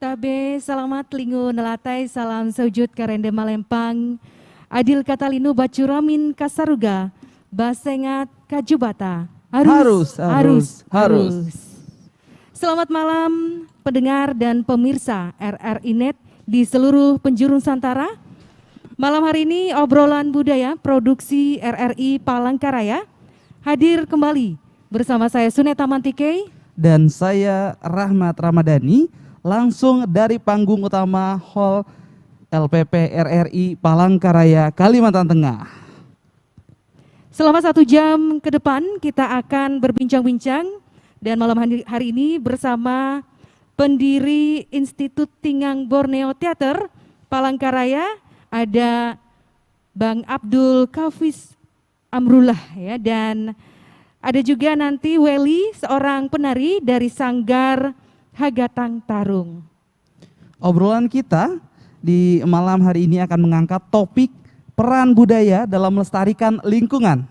Tabe selamat lingu nelatai salam sujud karende malempang. Adil katalinu bacuramin kasaruga. Basengat kajubata. Harus. Selamat malam pendengar dan pemirsa RRI Net di seluruh penjuru Nusantara. Malam hari ini obrolan budaya produksi RRI Palangkaraya hadir kembali bersama saya Suneta Mantike dan saya Rahmat Ramadhani langsung dari panggung utama Hall LPP RRI Palangkaraya, Kalimantan Tengah. Selama 1 jam ke depan kita akan berbincang-bincang dan malam hari ini bersama pendiri Institut Tingang Borneo Theater Palangkaraya ada Bang Abdul Kafis Amrullah ya, dan ada juga nanti Welly, seorang penari dari Sanggar Hagatang Tarung. Obrolan kita di malam hari ini akan mengangkat topik peran budaya dalam melestarikan lingkungan.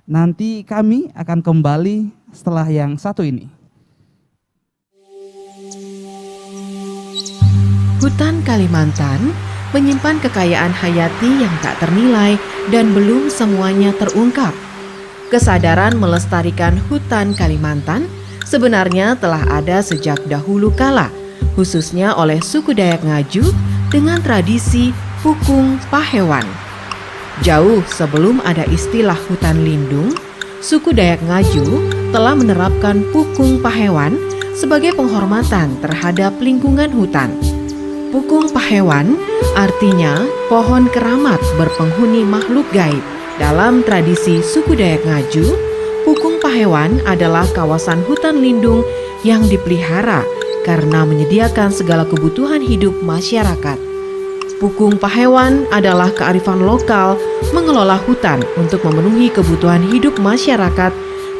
Nanti kami akan kembali setelah yang satu ini. Hutan Kalimantan menyimpan kekayaan hayati yang tak ternilai dan belum semuanya terungkap. Kesadaran melestarikan hutan Kalimantan sebenarnya telah ada sejak dahulu kala, khususnya oleh suku Dayak Ngaju dengan tradisi Pukung Pahewan. Jauh sebelum ada istilah hutan lindung, suku Dayak Ngaju telah menerapkan Pukung Pahewan sebagai penghormatan terhadap lingkungan hutan. Pukung Pahewan artinya pohon keramat berpenghuni makhluk gaib. Dalam tradisi suku Dayak Ngaju, Pukung Pahewan adalah kawasan hutan lindung yang dipelihara karena menyediakan segala kebutuhan hidup masyarakat. Pukung Pahewan adalah kearifan lokal mengelola hutan untuk memenuhi kebutuhan hidup masyarakat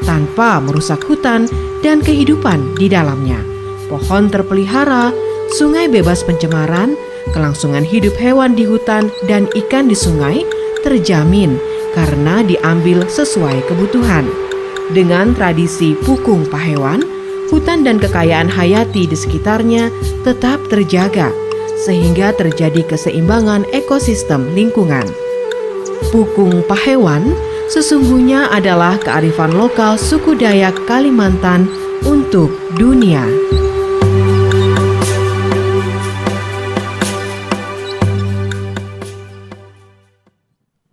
tanpa merusak hutan dan kehidupan di dalamnya. Pohon terpelihara, sungai bebas pencemaran, kelangsungan hidup hewan di hutan dan ikan di sungai terjamin karena diambil sesuai kebutuhan. Dengan tradisi Pukung Pahewan, hutan dan kekayaan hayati di sekitarnya tetap terjaga sehingga terjadi keseimbangan ekosistem lingkungan. Pukung Pahewan sesungguhnya adalah kearifan lokal suku Dayak Kalimantan untuk dunia.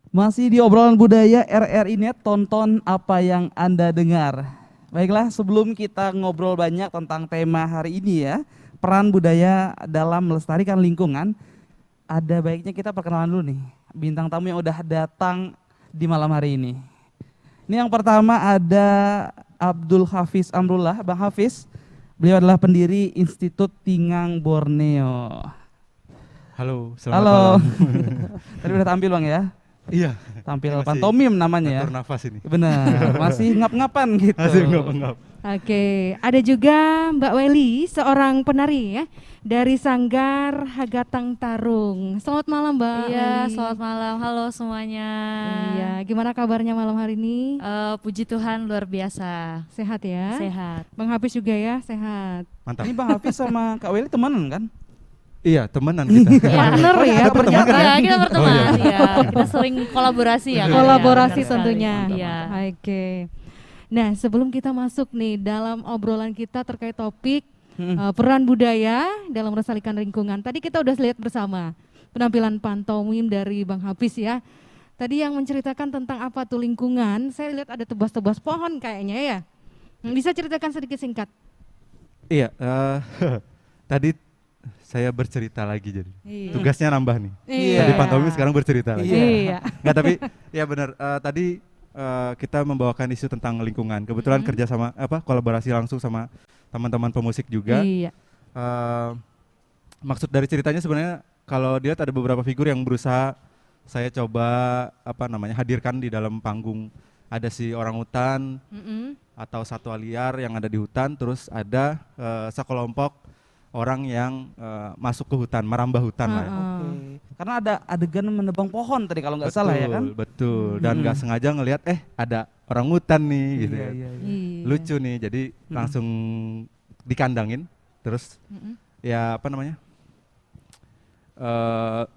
Masih di obrolan budaya RRI Net, tonton apa yang Anda dengar. Baiklah, sebelum kita ngobrol banyak tentang tema hari ini ya, peran budaya dalam melestarikan lingkungan, ada baiknya kita perkenalan dulu nih, bintang tamu yang udah datang di malam hari ini. Ini yang pertama ada Abdul Hafiz Amrullah. Bang Hafiz, beliau adalah pendiri Institut Tingang Borneo. Halo, selamat malam. Tadi udah tampil Bang ya? Iya. Tampil pantomim namanya ya. Atur nafas ini. Benar, masih ngap-ngapan gitu. Masih ngap-ngap. Oke, ada juga Mbak Welly, seorang penari ya dari Sanggar Hagatang Tarung. Selamat malam Mbak. Iya, Welly. selamat malam. Halo semuanya. Iya, gimana kabarnya malam hari ini? Puji Tuhan luar biasa. Sehat ya? Sehat. Bang Hafiz juga ya, sehat. Mantap. Ini Bang Hafiz sama Kak Welly temenan kan? Iya, temenan kita. Partner ya ternyata. Iya, kita berteman. Oh, iya. Iya, kita sering kolaborasi ya. Kak? Kolaborasi Iya, benar tentunya. sekali. Iya. Oke. Nah, sebelum kita masuk nih dalam obrolan kita terkait topik peran budaya dalam melestarikan lingkungan. Tadi kita udah lihat bersama penampilan pantomim dari Bang Hafiz ya. Tadi yang menceritakan tentang apa tuh lingkungan, saya lihat ada tebas-tebas pohon kayaknya ya. Bisa ceritakan sedikit singkat? Iya, tadi saya bercerita lagi jadi. Iya. Tugasnya nambah nih. Iya. Tadi pantomim sekarang bercerita lagi. Iya. Enggak, tapi ya benar. Tadi kita membawakan isu tentang lingkungan. Kebetulan kerja sama kolaborasi langsung sama teman-teman pemusik juga. Iya. Maksud dari ceritanya sebenarnya kalau dilihat ada beberapa figur yang berusaha saya coba hadirkan di dalam panggung. Ada si orangutan atau satwa liar yang ada di hutan, terus ada sekelompok orang yang masuk ke hutan, merambah hutan lah ya. Karena ada adegan menebang pohon tadi kalau nggak salah ya kan? Betul, dan nggak sengaja ngelihat ada orangutan nih gitu ya. Iya. Lucu nih, jadi langsung dikandangin, terus ya apa namanya?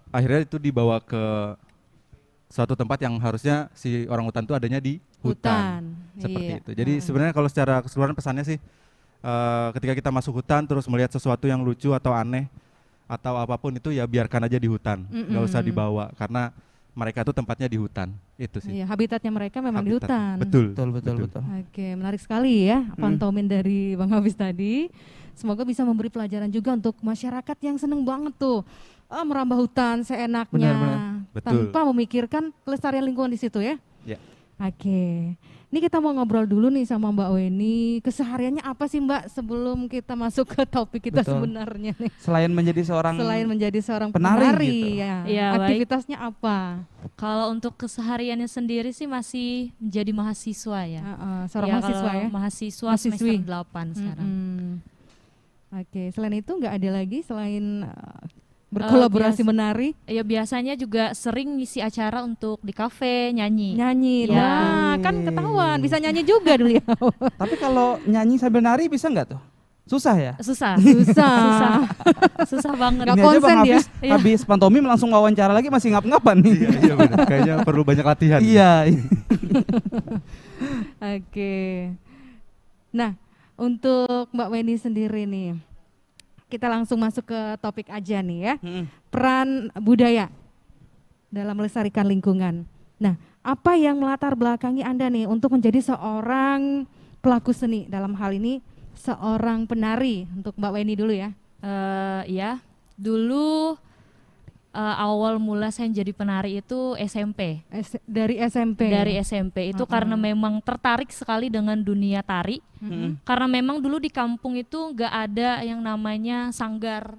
Akhirnya itu dibawa ke suatu tempat yang harusnya si orang hutan itu adanya di hutan. Seperti Iya. itu. Jadi sebenarnya kalau secara keseluruhan pesannya sih ketika kita masuk hutan terus melihat sesuatu yang lucu atau aneh atau apapun itu ya biarkan aja di hutan, nggak usah dibawa karena mereka tuh tempatnya di hutan. Itu sih. Iya, habitatnya mereka memang di Habitat. hutan. Betul. Oke, menarik sekali ya pantomin dari Bang Hafiz tadi. Semoga bisa memberi pelajaran juga untuk masyarakat yang seneng banget tuh merambah hutan seenaknya Benar. Betul. tanpa memikirkan pelestarian lingkungan di situ ya. Ya. Oke, ini kita mau ngobrol dulu nih sama Mbak Weni. Kesehariannya apa sih Mbak sebelum kita masuk ke topik kita Betul. sebenarnya nih? Selain menjadi seorang Selain menjadi seorang penari penari, gitu. ya, Iya, baik. aktivitasnya apa? Kalau untuk kesehariannya sendiri sih masih menjadi mahasiswa ya. Seorang Ya, mahasiswa kalau ya. mahasiswa Mahasiswi. semester 8 sekarang. Oke, selain itu nggak ada lagi selain berkolaborasi biasa- menari, Ya biasanya juga sering ngisi acara untuk di kafe, nyanyi. nyanyi. Ya. Nah, kan ketahuan bisa nyanyi juga dulu ya. Tapi kalau nyanyi sambil nari bisa nggak tuh? Susah ya? Susah. Susah. Susah banget. Nggak Ini aja konsen Bang dia. Hafiz habis pantomim langsung wawancara lagi masih ngap-ngapan nih. Iya benar. Kayaknya perlu banyak latihan. Iya. Oke. Nah, untuk Mbak Weni sendiri nih, kita langsung masuk ke topik aja nih ya. Peran budaya dalam melestarikan lingkungan. Nah, apa yang melatar belakangi Anda nih untuk menjadi seorang pelaku seni, dalam hal ini seorang penari? Untuk Mbak Weni dulu ya. Ya, dulu awal mula saya jadi penari itu SMP. Dari SMP. Dari SMP itu karena memang tertarik sekali dengan dunia tari. Karena memang dulu di kampung itu nggak ada yang namanya sanggar.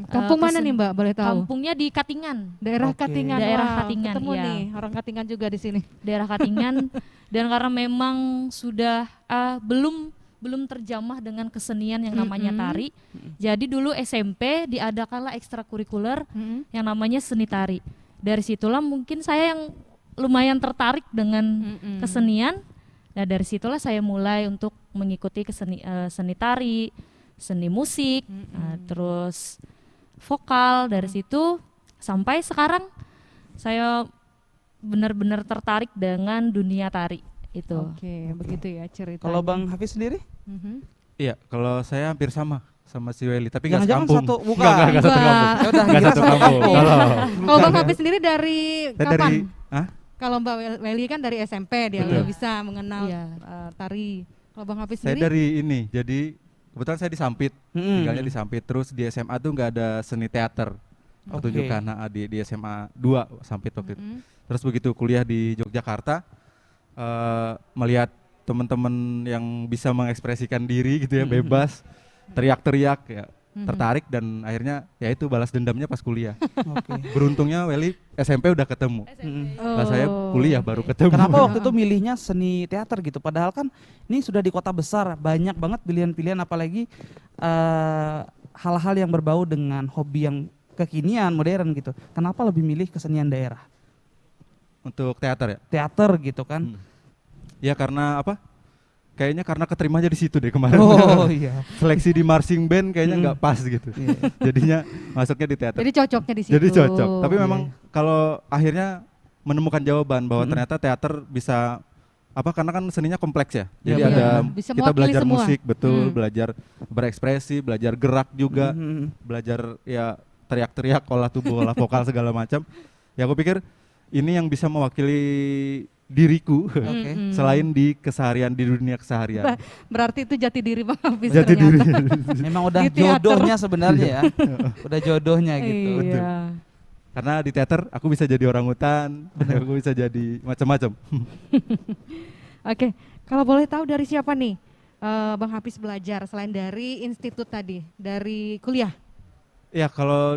Kampung mana nih Mbak, boleh tahu? Kampungnya di Katingan. Daerah Oke. Katingan. Daerah Wah, Katingan, ketemu iya. nih orang Katingan juga di sini. Daerah Katingan. Dan karena memang sudah belum terjamah dengan kesenian yang namanya tari. Jadi dulu SMP diadakanlah ekstrakurikuler yang namanya seni tari. Dari situlah mungkin saya yang lumayan tertarik dengan kesenian. Nah dari situlah saya mulai untuk mengikuti seni tari, seni musik, terus vokal. Dari situ sampai sekarang saya benar-benar tertarik dengan dunia tari itu. Oke, begitu ya ceritanya. Kalau Bang Hafiz sendiri? Iya, kalau saya hampir sama si Welly, tapi nggak Jangan-jangan sekampung. satu, bukan. Nggak satu Bukan. kampung. Ya udah, Nggak kira satu satu kampung. kampung. Kalau Bang Hafiz sendiri dari Saya kapan? dari, hah? Kalau Mbak Welly kan dari SMP dia Betul. udah bisa mengenal Iya. tari. Kalau Bang Hafiz Saya sendiri? dari ini, jadi kebetulan saya di Sampit, tinggalnya di Sampit. Terus di SMA tuh nggak ada seni teater pertunjukan di SMA 2 Sampit waktu itu. Terus begitu kuliah di Yogyakarta, melihat teman-teman yang bisa mengekspresikan diri gitu ya, bebas, teriak-teriak ya, tertarik dan akhirnya ya itu balas dendamnya pas kuliah. Beruntungnya Welly SMP udah ketemu. Nah, saya kuliah baru ketemu. Kenapa waktu itu milihnya seni teater gitu? Padahal kan ini sudah di kota besar, banyak banget pilihan-pilihan apalagi hal-hal yang berbau dengan hobi yang kekinian, modern gitu. Kenapa lebih milih kesenian daerah? Untuk teater ya? Teater gitu kan? Ya karena apa? Kayaknya karena keterimanya di situ deh kemarin. Oh iya. Seleksi di marching band kayaknya nggak pas gitu. Jadinya masuknya di teater. Jadi cocoknya di situ. Jadi cocok. Tapi memang kalau akhirnya menemukan jawaban bahwa ternyata teater bisa apa karena kan seninya kompleks ya. Jadi Iya, ada bisa kita mewakili belajar semua. musik betul, belajar berekspresi, belajar gerak juga, belajar ya teriak-teriak, olah tubuh, olah vokal segala macam. Ya aku pikir ini yang bisa mewakili diriku selain di keseharian di dunia keseharian. Berarti itu jati diri Bang Hafiz Jati diri. ternyata. Memang udah Di teater. jodohnya sebenarnya ya. Udah jodohnya gitu. Iya. Karena di teater aku bisa jadi orangutan, aku bisa jadi macam-macam. Oke, kalau boleh tahu dari siapa nih Bang Hafiz belajar selain dari institut tadi, dari kuliah? Ya kalau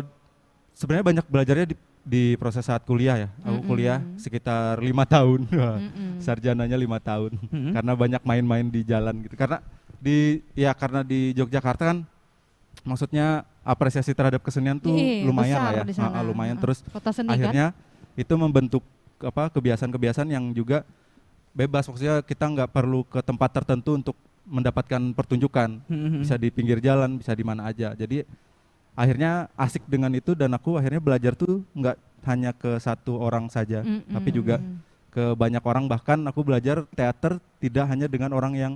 sebenarnya banyak belajarnya di proses saat kuliah ya. Aku kuliah sekitar 5 tahun, sarjananya 5 tahun. Karena banyak main-main di jalan gitu. Karena di Yogyakarta kan, maksudnya apresiasi terhadap kesenian tuh lumayan besar lah ya. di sana. Lumayan terus Kota seni akhirnya itu membentuk apa kebiasaan-kebiasaan yang juga bebas. Maksudnya kita nggak perlu ke tempat tertentu untuk mendapatkan pertunjukan, bisa di pinggir jalan, bisa di mana aja. Jadi akhirnya asik dengan itu dan aku akhirnya belajar tuh nggak hanya ke satu orang saja, tapi juga ke banyak orang. Bahkan aku belajar teater tidak hanya dengan orang yang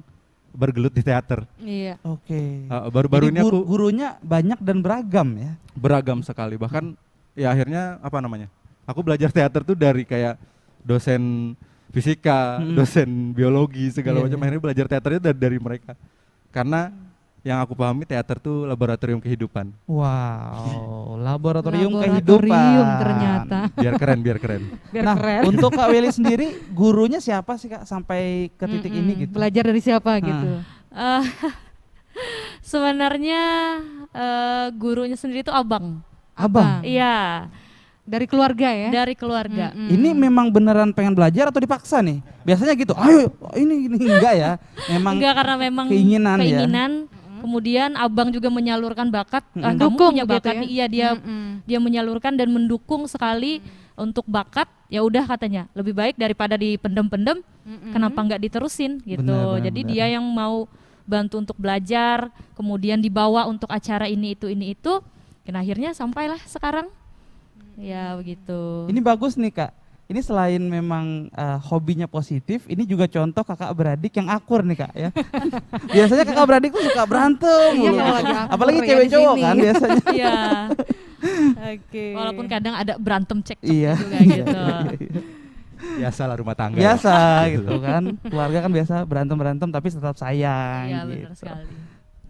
bergelut di teater. Iya. Oke. Baru-baru Jadi ini aku gurunya banyak dan beragam ya. beragam sekali. Bahkan ya akhirnya apa namanya? Aku belajar teater tuh dari kayak dosen fisika, dosen biologi segala Iya, macam. iya. Akhirnya belajar teaternya dari mereka. Karena yang aku pahami teater tuh laboratorium kehidupan. Wow, laboratorium Laboratorium kehidupan. ternyata. Biar keren, biar keren. Biar Nah, keren. untuk Kak Welly sendiri, gurunya siapa sih Kak sampai ke titik ini gitu? Belajar dari siapa gitu? Eh, sebenarnya gurunya sendiri itu abang. Abang. Iya, Dari keluarga ya? dari keluarga. Ini memang beneran pengen belajar atau dipaksa nih? Biasanya gitu, ayo ini enggak ya? Memang Enggak, karena memang keinginan ya? keinginan. Kemudian abang juga menyalurkan bakat. Kamu Dukung punya begitu bakat ya? nih. Iya, dia menyalurkan dan mendukung sekali untuk bakat. Ya udah katanya, lebih baik daripada dipendem-pendem, kenapa nggak diterusin gitu. Benar, benar, Jadi benar. dia yang mau bantu untuk belajar, kemudian dibawa untuk acara ini itu. Dan akhirnya sampailah sekarang. Ya begitu. Ini bagus nih Kak. Ini selain memang hobinya positif, ini juga contoh kakak beradik yang akur nih Kak ya. Biasanya kakak beradik tuh suka berantem Iya, mulu. kalau lagi akur Apalagi ya cewek di cowok sini. kan biasanya. Iya. Oke. Walaupun kadang ada berantem cekcok Iya. juga gitu. Biasalah rumah tangga. Biasa gitu kan. Keluarga kan biasa berantem-berantem tapi tetap sayang Iya gitu. benar sekali.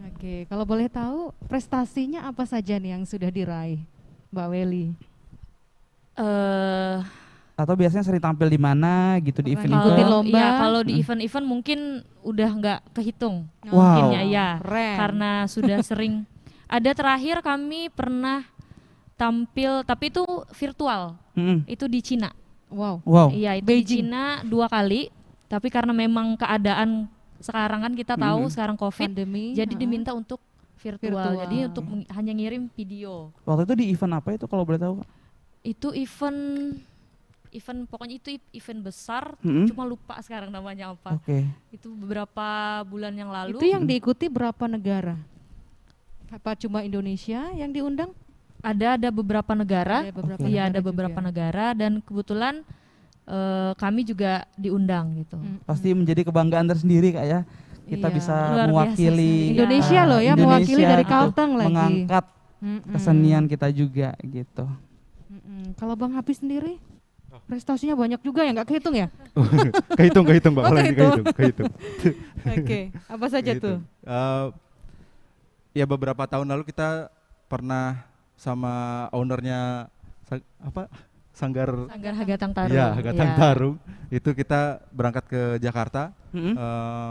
Oke, kalau boleh tahu prestasinya apa saja nih yang sudah diraih, Mbak Welly? Atau biasanya sering tampil di mana gitu di Ikutin event-event. lomba. Iya, kalau di event-event mungkin udah nggak kehitung. Wow. Mungkinnya ya. Keren. Karena sudah sering. Ada terakhir kami pernah tampil, tapi itu virtual. Mm-mm. Itu di Cina. Wow. Wow. Iya, itu di Beijing. Cina 2 kali. Tapi karena memang keadaan sekarang kan kita tahu sekarang COVID, Pandemi. jadi diminta untuk virtual. Virtual. Jadi untuk hanya ngirim video. Waktu itu di event apa itu kalau boleh tahu Kak? Itu event pokoknya itu event besar, Mm-mm. cuma lupa sekarang namanya apa. Oke. Itu beberapa bulan yang lalu. Itu yang diikuti berapa negara? Apa cuma Indonesia yang diundang? Ada beberapa negara. Ada beberapa Iya, negara ada beberapa juga. negara dan kebetulan kami juga diundang gitu. Pasti menjadi kebanggaan tersendiri Kak ya. Kita Iya. bisa Luar biasa mewakili sekali. Indonesia loh ya, Indonesia mewakili dari gitu, Kalteng lagi. mengangkat Mm-mm. kesenian kita juga gitu. Mm-mm. Kalau Bang Hafiz sendiri, prestasinya banyak juga ya, nggak kehitung ya? kehitung Mbak. Oh, Kalau ini kehitung. Oke, apa saja tuh? Ya beberapa tahun lalu kita pernah sama ownernya Sanggar Hagatang Tarung. Iya, Hagatang Iya. Tarung. Itu kita berangkat ke Jakarta, Mm-mm.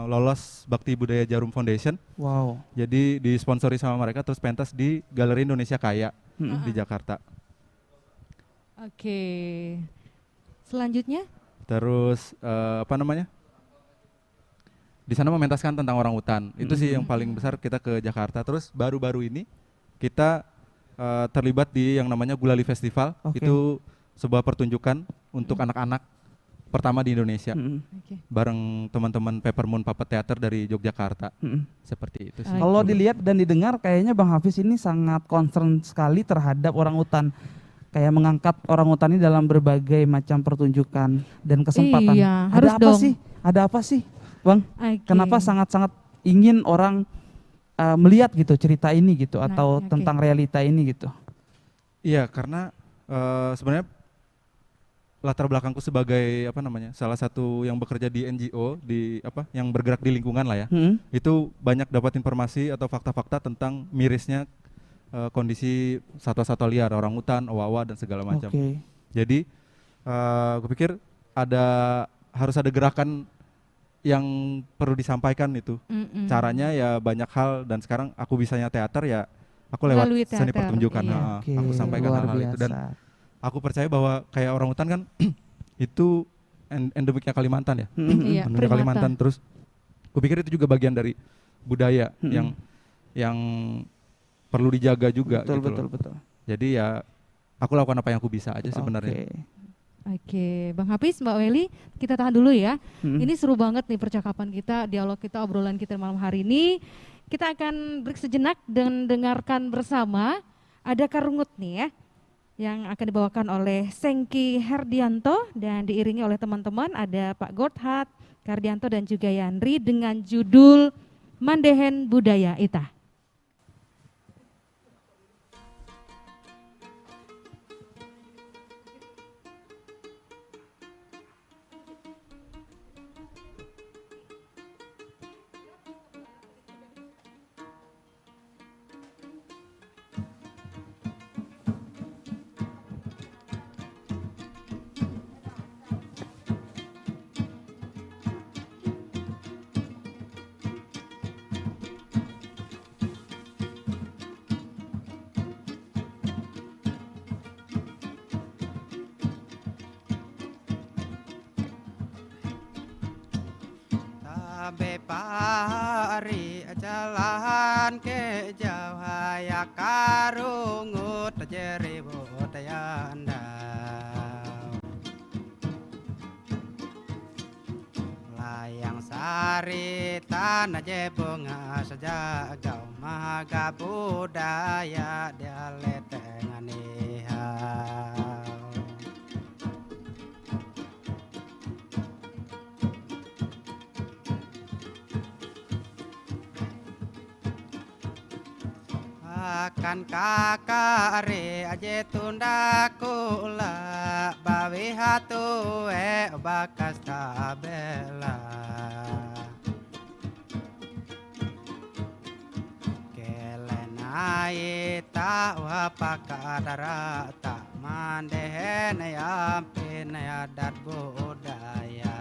lolos Bakti Budaya Jarum Foundation. Wow. Jadi disponsori sama mereka terus pentas di Galeri Indonesia Kaya Mm-mm. di Jakarta. Oke. Selanjutnya? Terus di sana mementaskan tentang orang hutan. Itu sih yang paling besar kita ke Jakarta. Terus baru-baru ini kita terlibat di yang namanya Gulali Festival. Oke. Itu sebuah pertunjukan untuk anak-anak pertama di Indonesia. Mm-mm. Oke. Bareng teman-teman Peppermoon Puppet Theater dari Yogyakarta. Mm-mm. Seperti itu sih. Kalau dilihat dan didengar kayaknya Bang Hafiz ini sangat concern sekali terhadap orang hutan. Kayak mengangkat orang hutan ini dalam berbagai macam pertunjukan dan kesempatan. Iya, Ada harus apa dong. sih? Ada apa sih, Bang? Oke. Kenapa sangat-sangat ingin orang melihat gitu cerita ini gitu Nah, atau oke. tentang realita ini gitu? Iya, karena sebenarnya latar belakangku sebagai salah satu yang bekerja di NGO yang bergerak di lingkungan lah ya. Mm-mm. Itu banyak dapat informasi atau fakta-fakta tentang mirisnya kondisi satwa-satwa liar, orang hutan, owa-owa dan segala macam. Oke. Jadi aku pikir harus ada gerakan yang perlu disampaikan itu. Mm-mm. Caranya ya banyak hal dan sekarang aku bisanya teater ya aku lewat Melalui seni teater, pertunjukan. iya. Oke, Aku sampaikan luar hal-hal itu dan biasa. aku percaya bahwa kayak orang hutan kan itu endemiknya Kalimantan ya. Mm-mm. Iya, Endemiknya primata. Kalimantan terus kupikir itu juga bagian dari budaya Mm-mm. yang perlu dijaga juga Betul, gitu betul, loh. betul. Jadi ya aku lakukan apa yang aku bisa aja sebenarnya. Oke. Oke, Bang Hafiz, Mbak Weli, kita tahan dulu ya. Mm-mm. Ini seru banget nih percakapan kita, dialog kita, obrolan kita malam hari ini. Kita akan break sejenak dan dengarkan bersama ada Karungut nih ya, yang akan dibawakan oleh Sengki Herdianto dan diiringi oleh teman-teman ada Pak Gordhat, Kardianto dan juga Yandri dengan judul Mandehen Budaya Ita. Tabe pari jalan ke jauh karungut jeri budayanda layang sari tanah je bunga sejagau maga budaya dia dengan ihau akan kakare aje tunda kula bawi hatu bakas tabela kelenai ta wapakadara ta mandehen yampin adat budaya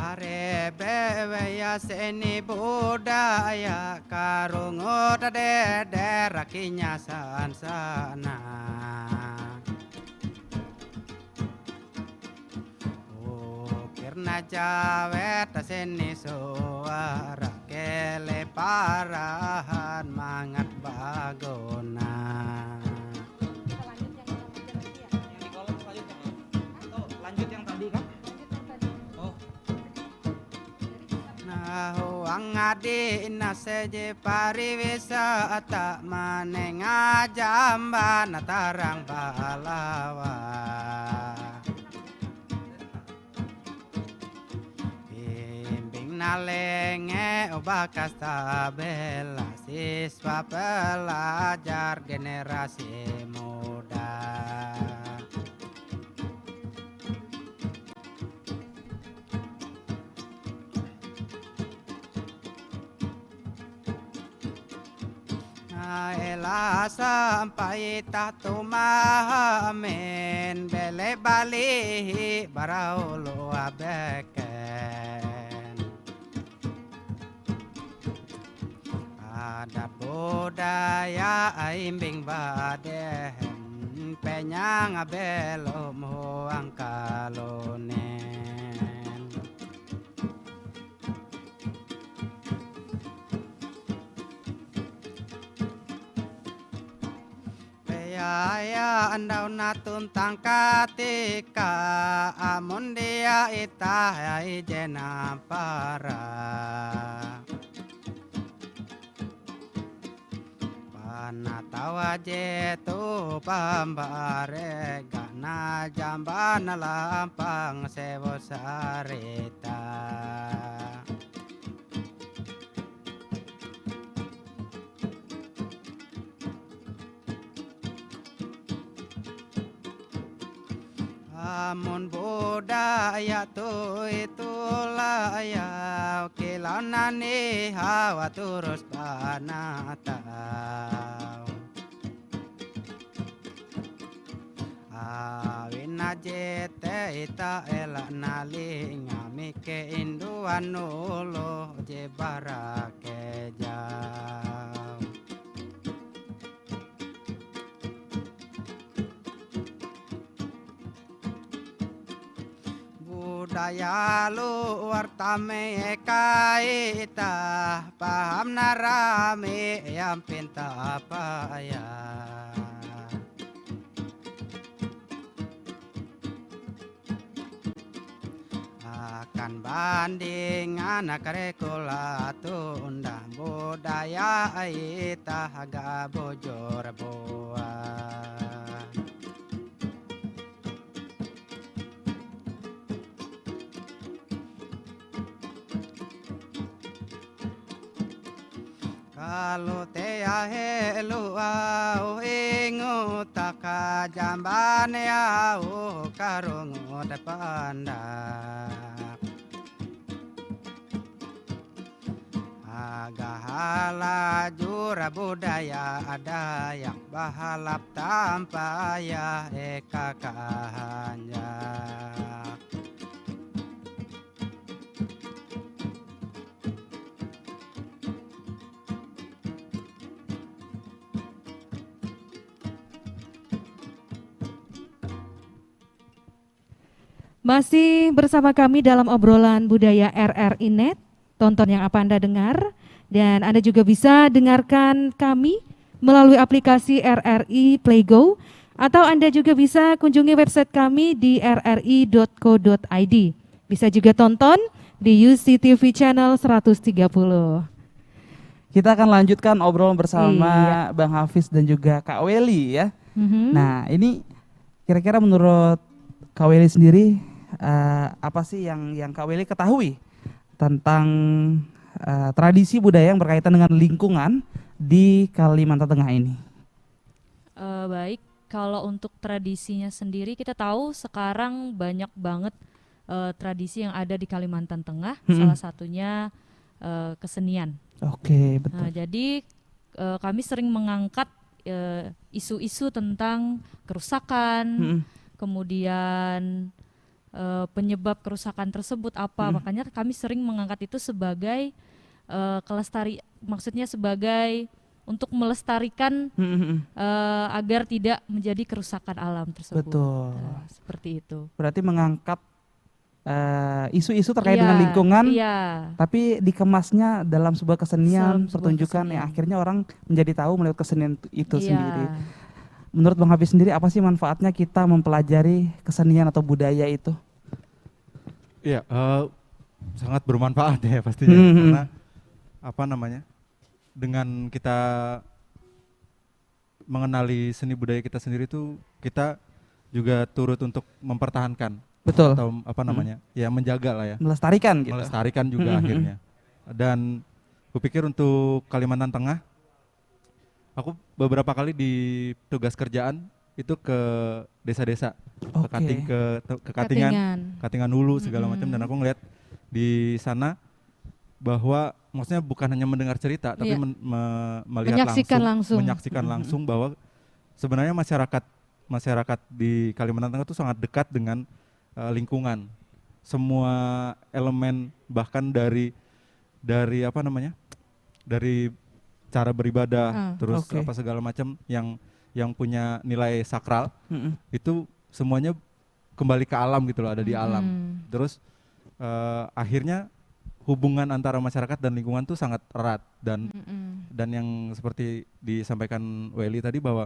are bewe ya seni budaya karungut de rakinya sana ukirna jawet seni suara kele parahan mangat bagona Lanjut yang tadi kan? Huang adi naseje pariwisata maneng ajamban tarang balawa bimbing nalenge bakas tabela siswa pelajar generasi muda ela sampai tatu mahamen bele bali baraulo abeken adat budaya aimbing badehen penyang belum huang kalonen ya andau natun tangkatika amun dia ita ijena para panatawa jetu pambare gana jambana lampang sewo sarita amun budaya tu itulah ya kilanani hawa turus panatau awin ajete ita elak nali ngami ke induan ulu je barake jauh budaya luar tame kaita paham narame yang pinta apa ya. Akan banding anak rekula tunda budaya ita haga bojor boa. Kalau tea helu au ingu taka jambane au karungu depandak. Agahala jura budaya ada yang bahalap tanpa ya eka kahanjak. Masih bersama kami dalam obrolan budaya RRI Net, tonton yang apa Anda dengar, dan Anda juga bisa dengarkan kami melalui aplikasi RRI Playgo, atau Anda juga bisa kunjungi website kami di rri.co.id. Bisa juga tonton di UCTV Channel 130. Kita akan lanjutkan obrolan bersama Iya. Bang Hafiz dan juga Kak Weli ya. Mhm. Nah ini kira-kira menurut Kak Weli sendiri apa sih yang Kak Weli ketahui tentang tradisi budaya yang berkaitan dengan lingkungan di Kalimantan Tengah ini? Baik, kalau untuk tradisinya sendiri kita tahu sekarang banyak banget tradisi yang ada di Kalimantan Tengah, salah satunya kesenian. Oke, Nah, betul. jadi kami sering mengangkat isu-isu tentang kerusakan, kemudian penyebab kerusakan tersebut apa. Makanya kami sering mengangkat itu sebagai maksudnya sebagai untuk melestarikan agar tidak menjadi kerusakan alam tersebut. Betul. Seperti itu. Berarti mengangkat isu-isu terkait Iya, dengan lingkungan, Iya. tapi dikemasnya dalam sebuah kesenian, Dalam sebuah pertunjukan yang kesenian. akhirnya orang menjadi tahu melihat kesenian itu Iya. sendiri. Menurut Bang Hafiz sendiri apa sih manfaatnya kita mempelajari kesenian atau budaya itu? Iya, sangat bermanfaat ya pastinya. Karena apa namanya? Dengan kita mengenali seni budaya kita sendiri tuh kita juga turut untuk mempertahankan Betul. atau apa namanya? Ya menjaga lah ya. Melestarikan gitu. Melestarikan juga akhirnya. Dan kupikir untuk Kalimantan Tengah, aku beberapa kali di tugas kerjaan itu ke desa-desa, ke Oke. Kating, ke Katingan, Katingan Hulu segala macam, dan aku ngeliat di sana bahwa maksudnya bukan hanya mendengar cerita, tapi Iya. melihat Menyaksikan langsung bahwa sebenarnya masyarakat di Kalimantan Tengah itu sangat dekat dengan lingkungan. Semua elemen bahkan dari apa namanya? Dari cara beribadah, terus Oke. apa segala macam yang punya nilai sakral itu semuanya kembali ke alam gitu loh, ada di alam. Terus akhirnya hubungan antara masyarakat dan lingkungan tuh sangat erat, dan yang seperti disampaikan Welly tadi bahwa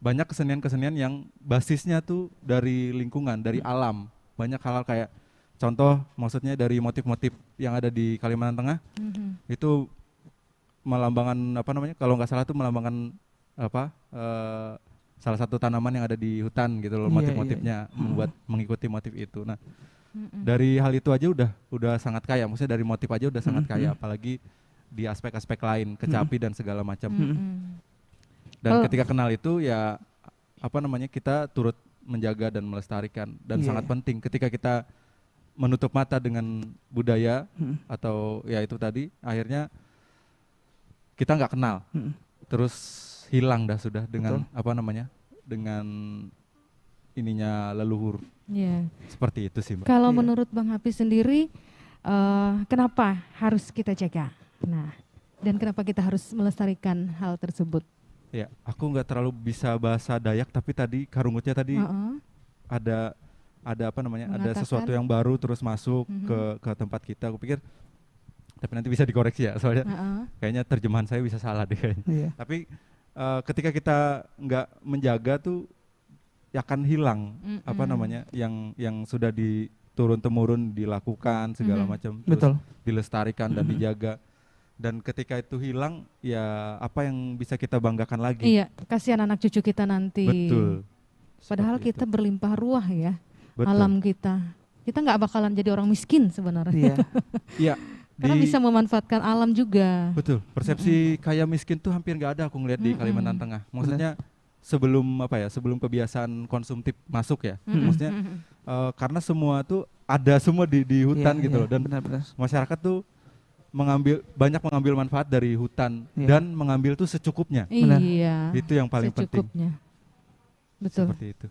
banyak kesenian-kesenian yang basisnya tuh dari lingkungan, dari alam. Banyak hal-hal kayak contoh maksudnya dari motif-motif yang ada di Kalimantan Tengah itu melambangkan apa namanya, kalau nggak salah tuh melambangkan apa salah satu tanaman yang ada di hutan gitu loh, Iya, motif-motifnya membuat mengikuti motif itu. Nah, dari hal itu aja udah sangat kaya, maksudnya dari motif aja udah sangat kaya, apalagi di aspek-aspek lain, kecapi dan segala macam. Dan ketika kenal itu ya apa namanya, kita turut menjaga dan melestarikan, dan Iya. sangat penting ketika kita menutup mata dengan budaya atau ya itu tadi, akhirnya kita nggak kenal, terus hilang dah sudah dengan apa namanya, dengan ininya leluhur. Iya. Seperti itu sih, Mbak. Kalau Iya. menurut Bang Hafiz sendiri, kenapa harus kita jaga? Nah, dan kenapa kita harus melestarikan hal tersebut? Ya, aku nggak terlalu bisa bahasa Dayak, tapi tadi karungutnya tadi ada ada apa namanya, ada Mengatakan. sesuatu yang baru terus masuk ke tempat kita. Aku pikir, tapi nanti bisa dikoreksi ya, soalnya kayaknya terjemahan saya bisa salah deh kayaknya. Iya. Tapi ketika kita nggak menjaga tuh, ya akan hilang apa namanya, yang sudah turun temurun dilakukan segala macam, terus Betul. dilestarikan dan dijaga. Dan ketika itu hilang, ya apa yang bisa kita banggakan lagi? Iya, kasihan anak cucu kita nanti. Betul. Padahal Seperti kita itu. berlimpah ruah ya, Betul. alam kita. Kita nggak bakalan jadi orang miskin sebenarnya. Iya. Iya. Karena bisa memanfaatkan alam juga. Betul. Persepsi kaya miskin tuh hampir nggak ada aku ngeliat di Kalimantan Tengah. Maksudnya sebelum apa ya? Sebelum kebiasaan konsumtif masuk ya. Maksudnya karena semua tuh ada semua di hutan Iya, gitu iya, loh, dan benar-benar. masyarakat tuh banyak mengambil manfaat dari hutan Iya. dan mengambil tuh secukupnya. Benar. Iya. Itu yang paling penting. secukupnya. Betul. Seperti itu.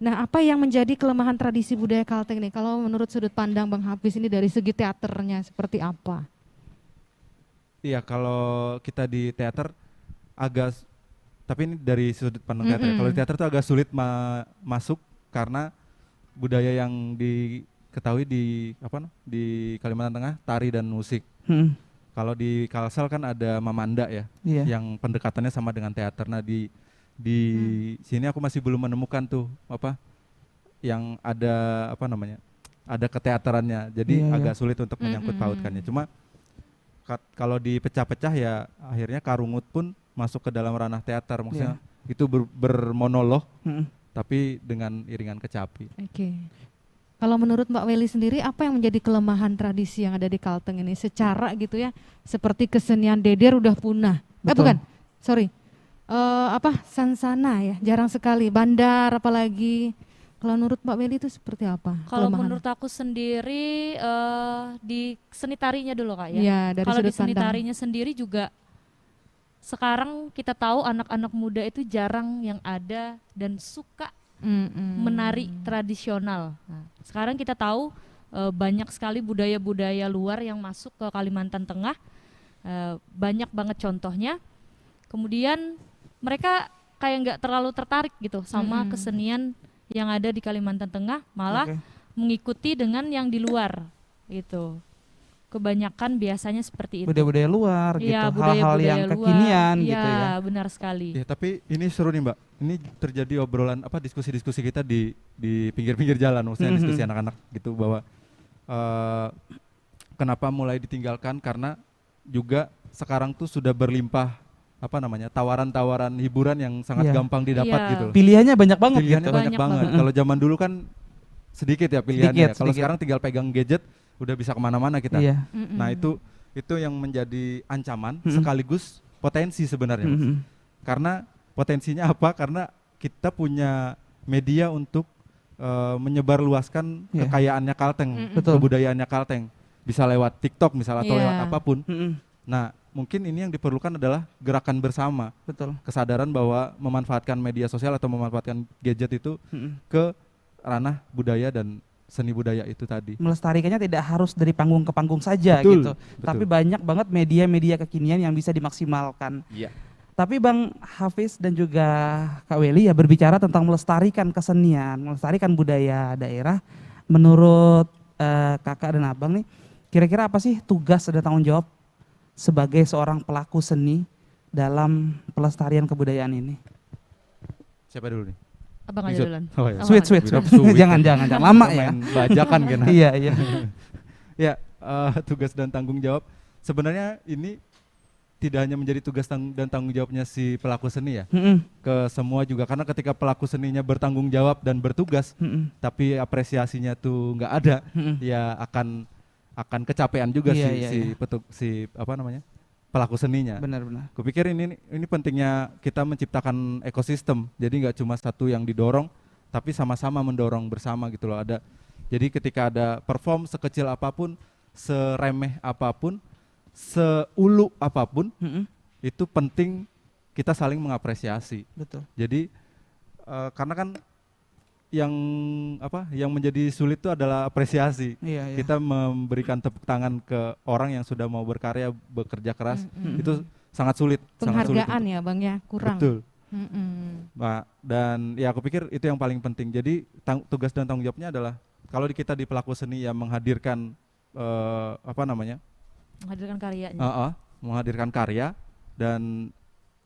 Nah, apa yang menjadi kelemahan tradisi budaya Kalteng nih? Kalau menurut sudut pandang Bang Hafiz ini dari segi teaternya seperti apa? Iya, kalau kita di teater tapi ini dari sudut pandang teater ya. Kalau di teater tuh agak sulit masuk karena budaya yang diketahui di Kalimantan Tengah, tari dan musik. Kalau di Kalsel kan ada Mamanda ya, Iya. yang pendekatannya sama dengan teater. Nah di sini aku masih belum menemukan tuh yang ada ada keteaterannya. Jadi Iya, iya. agak sulit untuk menyangkut pautkannya. Cuma kalau dipecah-pecah ya akhirnya Karungut pun masuk ke dalam ranah teater. Maksudnya itu bermonolog tapi dengan iringan kecapi. Oke. Kalau menurut Mbak Weli sendiri, apa yang menjadi kelemahan tradisi yang ada di Kalteng ini secara gitu ya, seperti kesenian Deder udah punah. Betul. Sansana ya, jarang sekali. Bandar apalagi. Kalau menurut Mbak Weli itu seperti apa? Kalau kelemahan? menurut aku sendiri di seni tarinya dulu Kak ya. Iya, dari Kalau di sudut seni pandang. tarinya sendiri juga sekarang kita tahu anak-anak muda itu jarang yang ada dan suka menari tradisional. Nah, sekarang kita tahu banyak sekali budaya-budaya luar yang masuk ke Kalimantan Tengah, banyak banget contohnya. Kemudian mereka kayak nggak terlalu tertarik gitu sama kesenian yang ada di Kalimantan Tengah, malah Oke. mengikuti dengan yang di luar gitu. Kebanyakan biasanya seperti itu. Budaya-budaya luar Iya, gitu, hal-hal yang budaya luar. kekinian Iya, gitu ya. benar sekali. Ya tapi ini seru nih Mbak. Ini terjadi obrolan diskusi-diskusi kita di pinggir-pinggir jalan, maksudnya diskusi anak-anak gitu, bahwa kenapa mulai ditinggalkan karena juga sekarang tuh sudah berlimpah tawaran-tawaran hiburan yang sangat Iya. gampang didapat Iya. gitu loh. Pilihannya banyak banget Pilihannya gitu. banyak Banyak banget. banget. Kalau zaman dulu kan sedikit ya pilihannya. Kalau Sedikit. sekarang tinggal pegang gadget udah bisa kemana-mana kita. Iya. Nah itu yang menjadi ancaman sekaligus potensi sebenarnya. Mas. Karena potensinya apa? Karena kita punya media untuk menyebarluaskan Iya. kekayaannya Kalteng, Betul. kebudayaannya Kalteng. Bisa lewat TikTok misalnya atau Iya. lewat apapun. Mm-mm. Nah mungkin ini yang diperlukan adalah gerakan bersama. Betul. Kesadaran bahwa memanfaatkan media sosial atau memanfaatkan gadget itu ke ranah budaya dan seni budaya itu tadi. Melestarikannya tidak harus dari panggung ke panggung saja Betul, gitu. betul. Tapi banyak banget media-media kekinian yang bisa dimaksimalkan. Iya. Tapi Bang Hafiz dan juga Kak Weli ya berbicara tentang melestarikan kesenian, melestarikan budaya daerah. Menurut kakak dan abang nih, kira-kira apa sih tugas dan tanggung jawab sebagai seorang pelaku seni dalam pelestarian kebudayaan ini? Siapa dulu nih? Abang aja Wisut. duluan. Oh, iya. Abang Sweet, aja. sweet, Bidap sweet. sweet. jangan lama ya. Main bajakan kan. Iya, iya. Ya, tugas dan tanggung jawab sebenarnya ini tidak hanya menjadi tugas dan tanggung jawabnya si pelaku seni ya, Mm-mm, ke semua juga, karena ketika pelaku seninya bertanggung jawab dan bertugas mm-mm, tapi apresiasinya tuh nggak ada, mm-mm. ya akan kecapean juga Iya, iya, iya. pelaku seninya. Benar-benar. Kupikir ini pentingnya kita menciptakan ekosistem. Jadi nggak cuma satu yang didorong, tapi sama-sama mendorong bersama gitu loh. Jadi ketika ada perform sekecil apapun, seremeh apapun, seulu apapun, Mm-mm, itu penting kita saling mengapresiasi. betul. Jadi karena kan yang menjadi sulit itu adalah apresiasi. Iya, iya. Kita memberikan tepuk tangan ke orang yang sudah mau berkarya, bekerja keras, itu sangat sulit. sangat sulit Penghargaan ya Bang ya, kurang. Betul. Nah, dan ya aku pikir itu yang paling penting. Jadi tugas dan tanggung jawabnya adalah kalau kita di pelaku seni yang menghadirkan Menghadirkan karyanya. menghadirkan karya, dan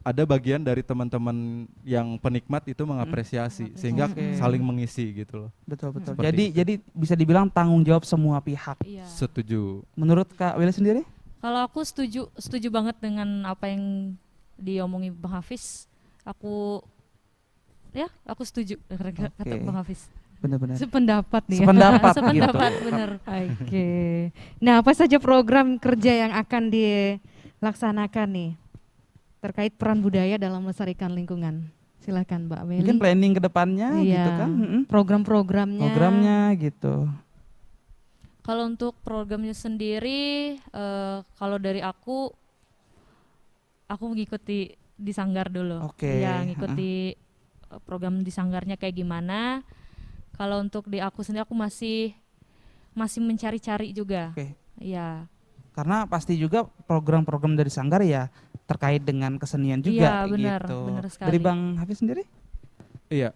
ada bagian dari teman-teman yang penikmat itu mengapresiasi sehingga Oke. saling mengisi gitu loh. Betul. Seperti Jadi itu. jadi bisa dibilang tanggung jawab semua pihak. Iya. Setuju. Menurut Kak Willy sendiri? Kalau aku setuju banget dengan apa yang diomongi Bang Hafiz. Aku setuju dengan kata Oke. Bang Hafiz. Benar-benar. Sependapat nih. Sependapat gitu. Sependapat bener. Oke. Nah, apa saja program kerja yang akan dilaksanakan nih terkait peran budaya dalam melestarikan lingkungan? Silakan Mbak Meli. Mungkin planning ke depannya Iya. gitu kan. Program-programnya. Programnya gitu. Kalau untuk programnya sendiri, kalau dari aku mengikuti di Sanggar dulu. Oke. Iya, ngikuti program di Sanggarnya kayak gimana. Kalau untuk di aku sendiri, aku masih mencari-cari juga. Oke. Iya. Karena pasti juga program-program dari Sanggar ya terkait dengan kesenian juga Iya, benar, gitu. benar sekali. Dari Bang Hafiz sendiri? Iya,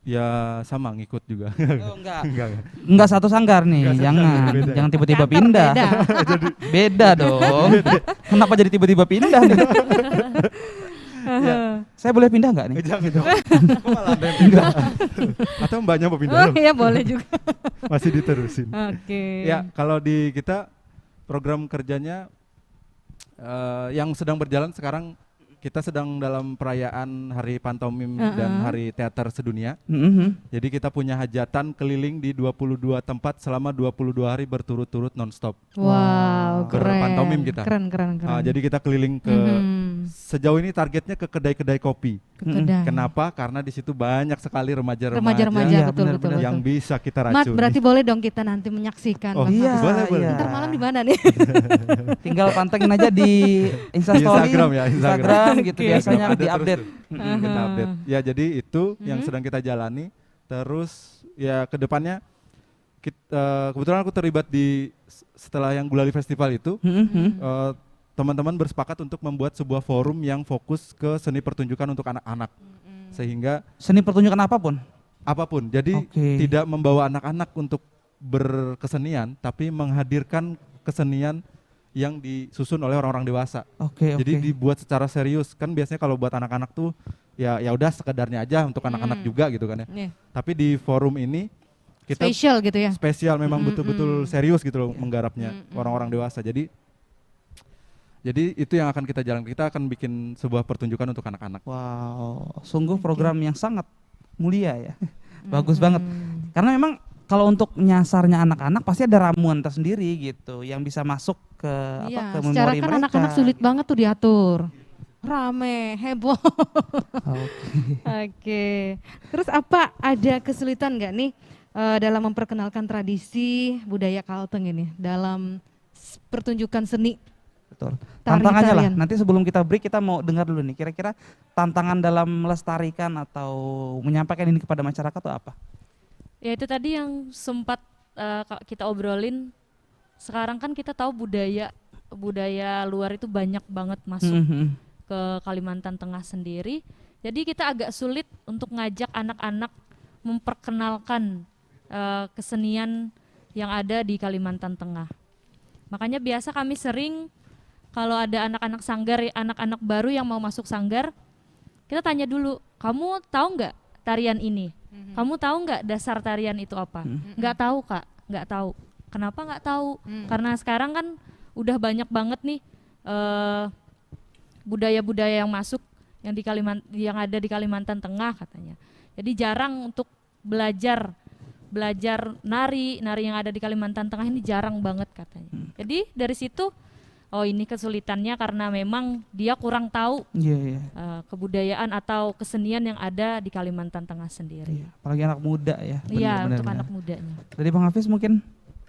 ya sama ngikut juga. Oh, enggak. Enggak. Enggak satu Sanggar nih, Enggak satu jangan. Sanggar, beda. Jangan tiba-tiba Teater pindah. beda. Beda dong. Kenapa jadi tiba-tiba pindah nih? Ya. Saya boleh pindah enggak nih? Jangan dong. Kok malah ada yang pindah? Atau mbaknya mau pindah Oh loh? iya boleh juga. Masih diterusin. Oke. Ya, kalau di kita program kerjanya yang sedang berjalan sekarang, kita sedang dalam perayaan Hari Pantomim dan Hari Teater Sedunia. Jadi kita punya hajatan keliling di 22 tempat selama 22 hari berturut-turut nonstop. Wow, keren. Berpantomim kita. Keren. Jadi kita keliling ke sejauh ini targetnya ke kedai-kedai kopi. Kedai. Kenapa? Karena di situ banyak sekali remaja-remaja Remaja-remaja Iya, betul. benar-benar. yang bisa kita Mat, racuni. berarti boleh dong kita nanti menyaksikan. Oh, Bang iya, Hafiz. boleh. iya. Ntar malam di mana nih? Tinggal pantengin aja di Instastory, Instagram ya, Instagram. gitu Oke. biasanya Ada di-update. terus kita update. Ya, jadi itu yang sedang kita jalani. Terus ya ke depannya kebetulan aku terlibat di setelah yang Gulali Festival itu, teman-teman bersepakat untuk membuat sebuah forum yang fokus ke seni pertunjukan untuk anak-anak. Sehingga Seni pertunjukan apapun. apapun. Jadi Oke. tidak membawa anak-anak untuk berkesenian, tapi menghadirkan kesenian yang disusun oleh orang-orang dewasa. Oke. Jadi dibuat secara serius. Kan biasanya kalau buat anak-anak tuh ya udah sekedarnya aja untuk anak-anak juga gitu kan ya. Iya. Tapi di forum ini kita Spesial gitu ya. spesial, memang betul-betul serius gitu loh menggarapnya orang-orang dewasa. Jadi itu yang akan kita jalankan. Kita akan bikin sebuah pertunjukan untuk anak-anak. Wow, sungguh program yang sangat mulia ya. Bagus banget. Karena memang kalau untuk nyasarnya anak-anak pasti ada ramuan tersendiri gitu yang bisa masuk ke Iya, ke secara memori kan mereka. anak-anak sulit banget tuh diatur. Rame, heboh. Oke. Terus apa ada kesulitan nggak nih dalam memperkenalkan tradisi budaya Kalteng ini dalam pertunjukan seni? Betul. Tari- Tantangannya lah. tarian. Nanti sebelum kita break kita mau dengar dulu nih. Kira-kira tantangan dalam melestarikan atau menyampaikan ini kepada masyarakat itu apa? Ya itu tadi yang sempat kita obrolin. Sekarang kan kita tahu budaya luar itu banyak banget masuk ke Kalimantan Tengah sendiri. Jadi kita agak sulit untuk ngajak anak-anak memperkenalkan kesenian yang ada di Kalimantan Tengah. Makanya biasa kami sering kalau ada anak-anak sanggar, anak-anak baru yang mau masuk sanggar, kita tanya dulu, kamu tahu nggak tarian ini? Kamu tahu nggak dasar tarian itu apa? Nggak tahu Kak, nggak tahu. Kenapa nggak tahu? Karena sekarang kan udah banyak banget nih budaya-budaya yang masuk yang ada di Kalimantan Tengah katanya. Jadi jarang untuk belajar nari yang ada di Kalimantan Tengah ini jarang banget katanya. Jadi dari situ ini kesulitannya karena memang dia kurang tahu Iya. kebudayaan atau kesenian yang ada di Kalimantan Tengah sendiri. Iya. Apalagi anak muda ya. Iya, Benar-benar. untuk anak mudanya. Dari Bang Hafiz mungkin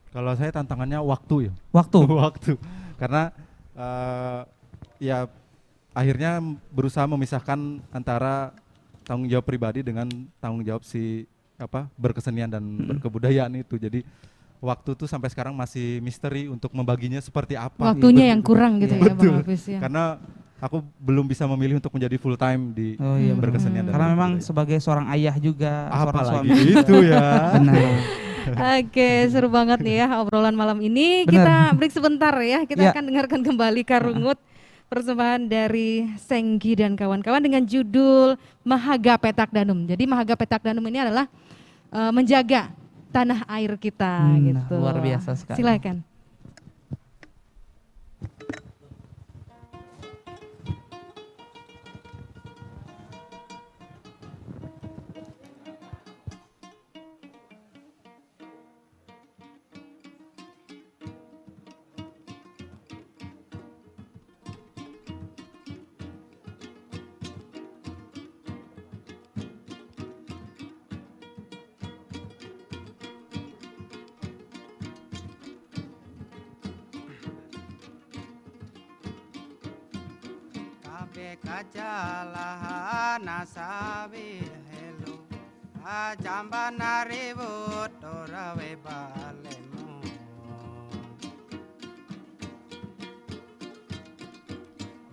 Kalau saya tantangannya waktu ya. waktu. Waktu. Karena ya akhirnya berusaha memisahkan antara tanggung jawab pribadi dengan tanggung jawab berkesenian dan berkebudayaan itu. Jadi waktu tuh sampai sekarang masih misteri untuk membaginya seperti apa. Waktunya yang kurang gitu ya Bang Betul. Hafiz ya. Karena aku belum bisa memilih untuk menjadi full time di Oh iya, benar. berkesenian dan Karena memang berbudaya. sebagai seorang ayah juga, seorang Apalagi suami juga. itu ya. Benar. Oke, seru banget nih ya obrolan malam ini. Benar. Kita break sebentar ya. Kita Ya. akan dengarkan kembali Karungut, persembahan dari Senggi dan kawan-kawan dengan judul Mahaga Petak Danum. Jadi Mahaga Petak Danum ini adalah menjaga tanah air kita gitu. Luar biasa sekali. Silakan. Kabe kajalahan asabi helu ajamba naribut dorawe balemu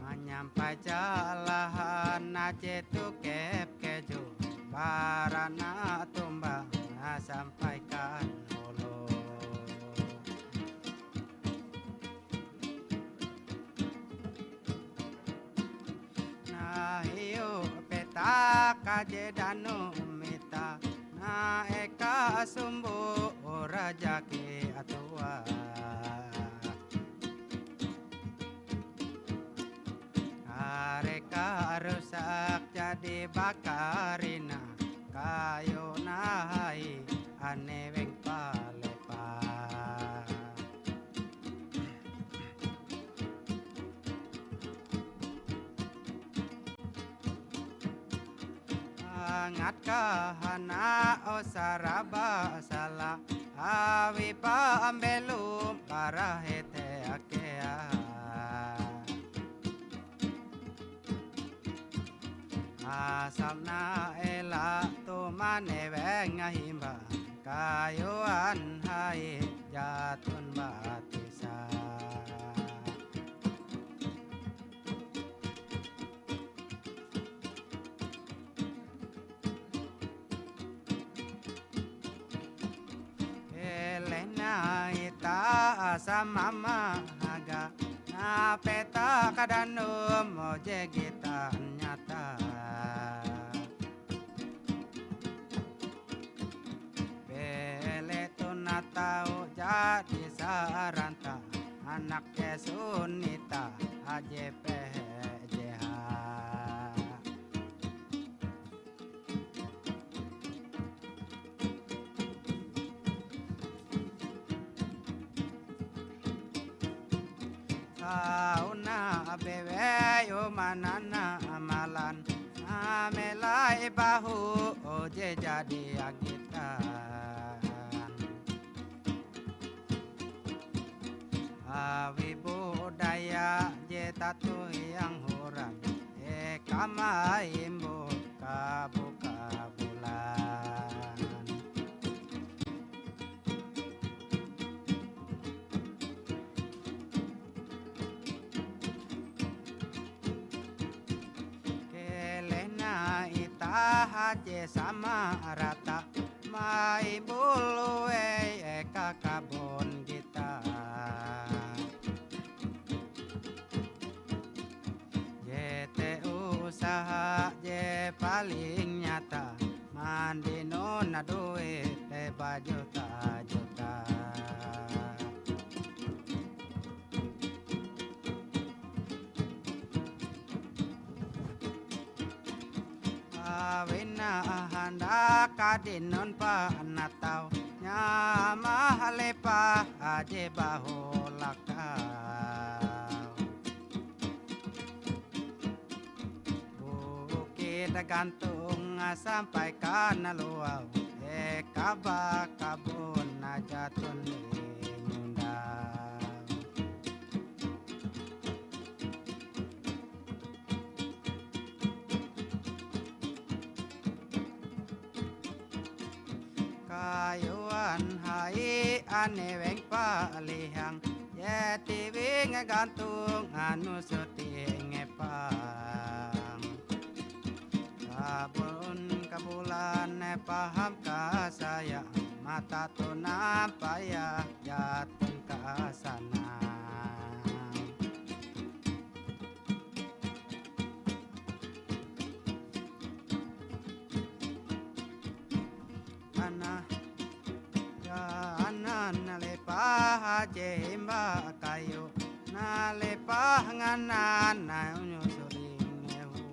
Manyampai jalahan najetu kep keju barana tumbang sampaikan hulu na hiyo peta kaje danu mita na eka sumbu raja ke atua areka rusak jadi bakarina kayo nahai ane weng palepa Angat kahana o saraba sala awi pa ambelu para hete akea asamna ela tu mane venga himba kayuan hai jatun batisa Elena ita asamama haga na peta kadanu moje kita nyata Bele tunatau jadi saranta anak kesunita AJP JH Kauna bebe yo manana amalan amelai bahu oje jadi agitan awi budaya je tatu yang huram kama imbu kabuka bulan Kelena ita haje sama rata mai bulu eka kabun kita jete usaha je paling nyata mandi nona duit leba juta-juta Awena handa kadinon pa natau nyama halepa aje bahulakau Bukit gantung sampai kana luau kaba kabun najatun ngundang Kayuan hai ane weng palihang Yeti wing gantung anu suting pang kabun kabulan paham ka saya mata tu nampaya jatun ka sana ana ana nalepa jemba kayu nalepa nganan na nyusuring ehu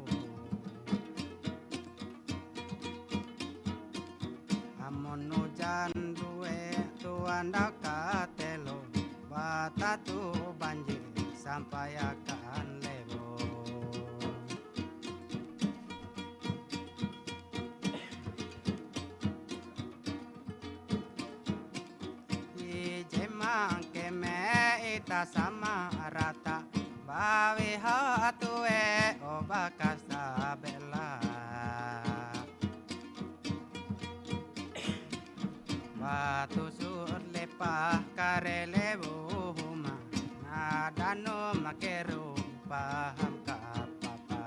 amun hujan duwe tuan dakatelo batatu banjir sampai akan lebo jemang keme ita sama rata bawi hatu obakas tabela batu sur lepah karele buhuma nadano makeru paham kapapa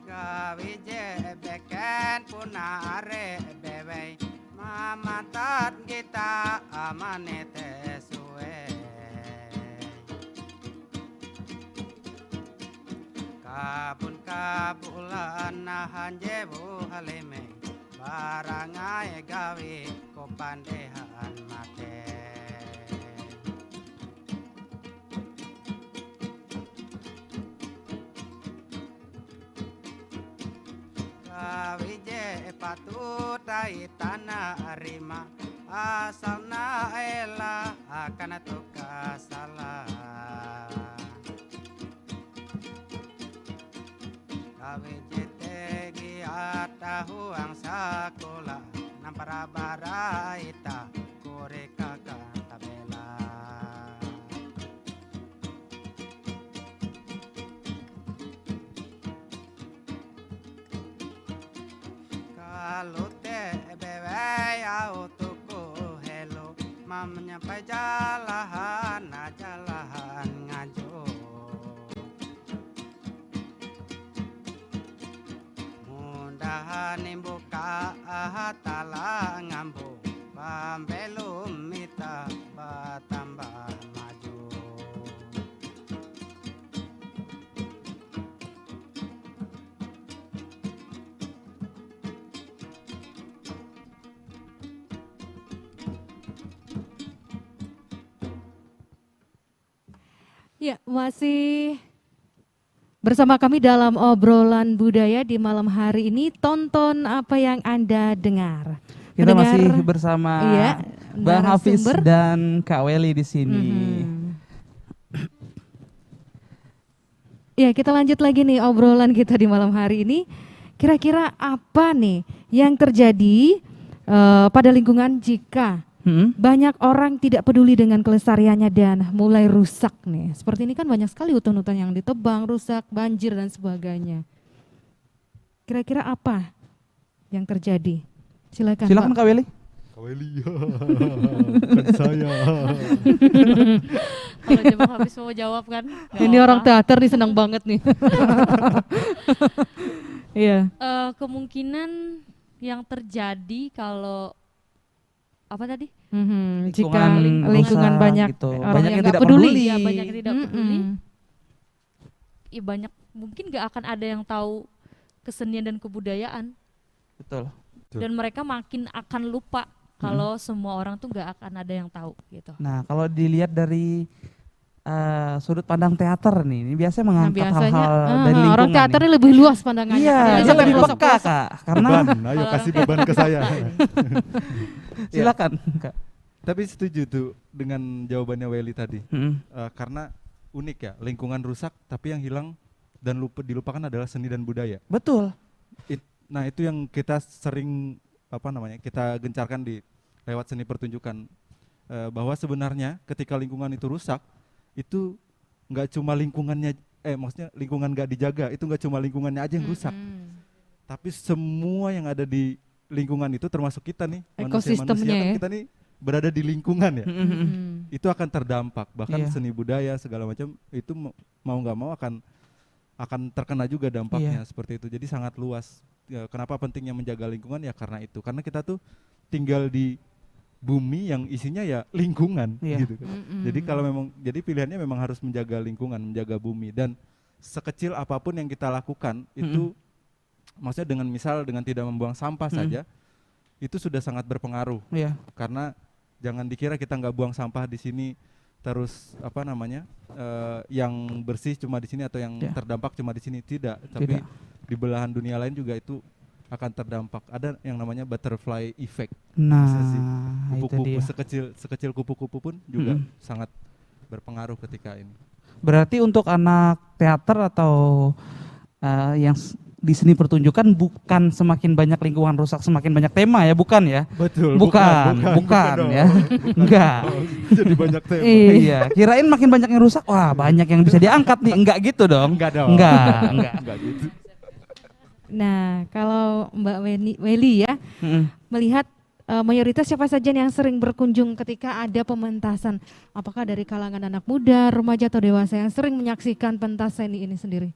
gawije beken punare bebe mamatat kita amanete suwe kabun kabulan nahan jebu haleme barangai gawe kopandehan mate kawije patutai tanah rima asalna ela akan tuka salah kawije tegi atahu ang sakola nampara baraita kore kakak tabela kalau te bebe au tuku hello mamanya pajalahan ajalahan ngajo mundahan buka tala ngambo pambelum mita batambah maju Ya, masih bersama kami dalam obrolan budaya di malam hari ini. Tonton apa yang Anda dengar. Kita Mendengar- masih bersama Iya, Bang Hafiz narasumber. dan Kak Weli di sini. Ya, kita lanjut lagi nih obrolan kita di malam hari ini. Kira-kira apa nih yang terjadi pada lingkungan jika banyak orang tidak peduli dengan kelestariannya dan mulai rusak nih. Seperti ini kan banyak sekali hutan-hutan yang ditebang, rusak, banjir dan sebagainya. Kira-kira apa yang terjadi? Silakan, Silakan Pak. Kak Weli. Kaweli, bukan saya. Kalau Jebak habis mau jawab kan. nggak Ini orang apa-apa. teater nih senang banget nih. Iya. Kemungkinan yang terjadi kalau apa tadi? Jika Lingkungan lingkungan rusak banyak gitu. orang Banyak yang yang nggak tidak peduli. peduli. Ya banyak yang tidak peduli. Mm-mm. Ya banyak mungkin nggak akan ada yang tahu kesenian dan kebudayaan Betul. Betul. dan mereka makin akan lupa kalau semua orang tuh nggak akan ada yang tahu gitu. Nah, kalau dilihat dari sudut pandang teater nih, ini biasanya Nah, mengangkat biasanya hal-hal dari lingkungan. orang teater ini lebih luas pandangannya. Iya, Jangan dia sampai lebih pelosok-pelosok. peka Kak, karena Beban, ayo kasih beban ke saya. silakan Kak. Tapi setuju tuh dengan jawabannya Weli tadi. Mm. Karena unik ya, lingkungan rusak tapi yang hilang dan dilupakan adalah seni dan budaya. Betul. Nah, itu yang kita sering kita gencarkan di lewat seni pertunjukan, bahwa sebenarnya ketika lingkungan itu rusak, itu nggak cuma lingkungannya, maksudnya lingkungan nggak dijaga, itu nggak cuma lingkungannya aja yang rusak, tapi semua yang ada di lingkungan itu termasuk kita nih, Ekosistemnya manusia-manusia kan ya. kita nih berada di lingkungan ya. Mm-mm. Itu akan terdampak, bahkan Iya. seni budaya segala macam itu mau nggak mau akan terkena juga dampaknya seperti itu. Jadi sangat luas. Ya, kenapa pentingnya menjaga lingkungan ya karena itu. Karena kita tuh tinggal di bumi yang isinya ya lingkungan Iya. gitu kan. Jadi kalau memang jadi pilihannya memang harus menjaga lingkungan, menjaga bumi dan sekecil apapun yang kita lakukan itu maksudnya dengan tidak membuang sampah saja itu sudah sangat berpengaruh. Iya. Karena jangan dikira kita nggak buang sampah di sini terus yang bersih cuma di sini atau yang Ya. terdampak cuma di sini, tidak, tapi Tidak. di belahan dunia lain juga itu akan terdampak. Ada yang namanya butterfly effect. Nah, Bisa sih. itu Kupu-kupu dia. sekecil kupu-kupu pun juga sangat berpengaruh ketika ini. Berarti untuk anak teater atau yang di seni pertunjukan bukan semakin banyak lingkungan rusak, semakin banyak tema ya, bukan ya? Betul. Bukan ya. Enggak. Jadi banyak tema. Iya, kirain makin banyak yang rusak, wah banyak yang bisa diangkat nih. Enggak gitu dong. Enggak dong. Enggak. Enggak gitu. Nah, kalau Mbak Weli ya, melihat mayoritas siapa saja yang sering berkunjung ketika ada pementasan? Apakah dari kalangan anak muda, remaja atau dewasa yang sering menyaksikan pentas seni ini sendiri?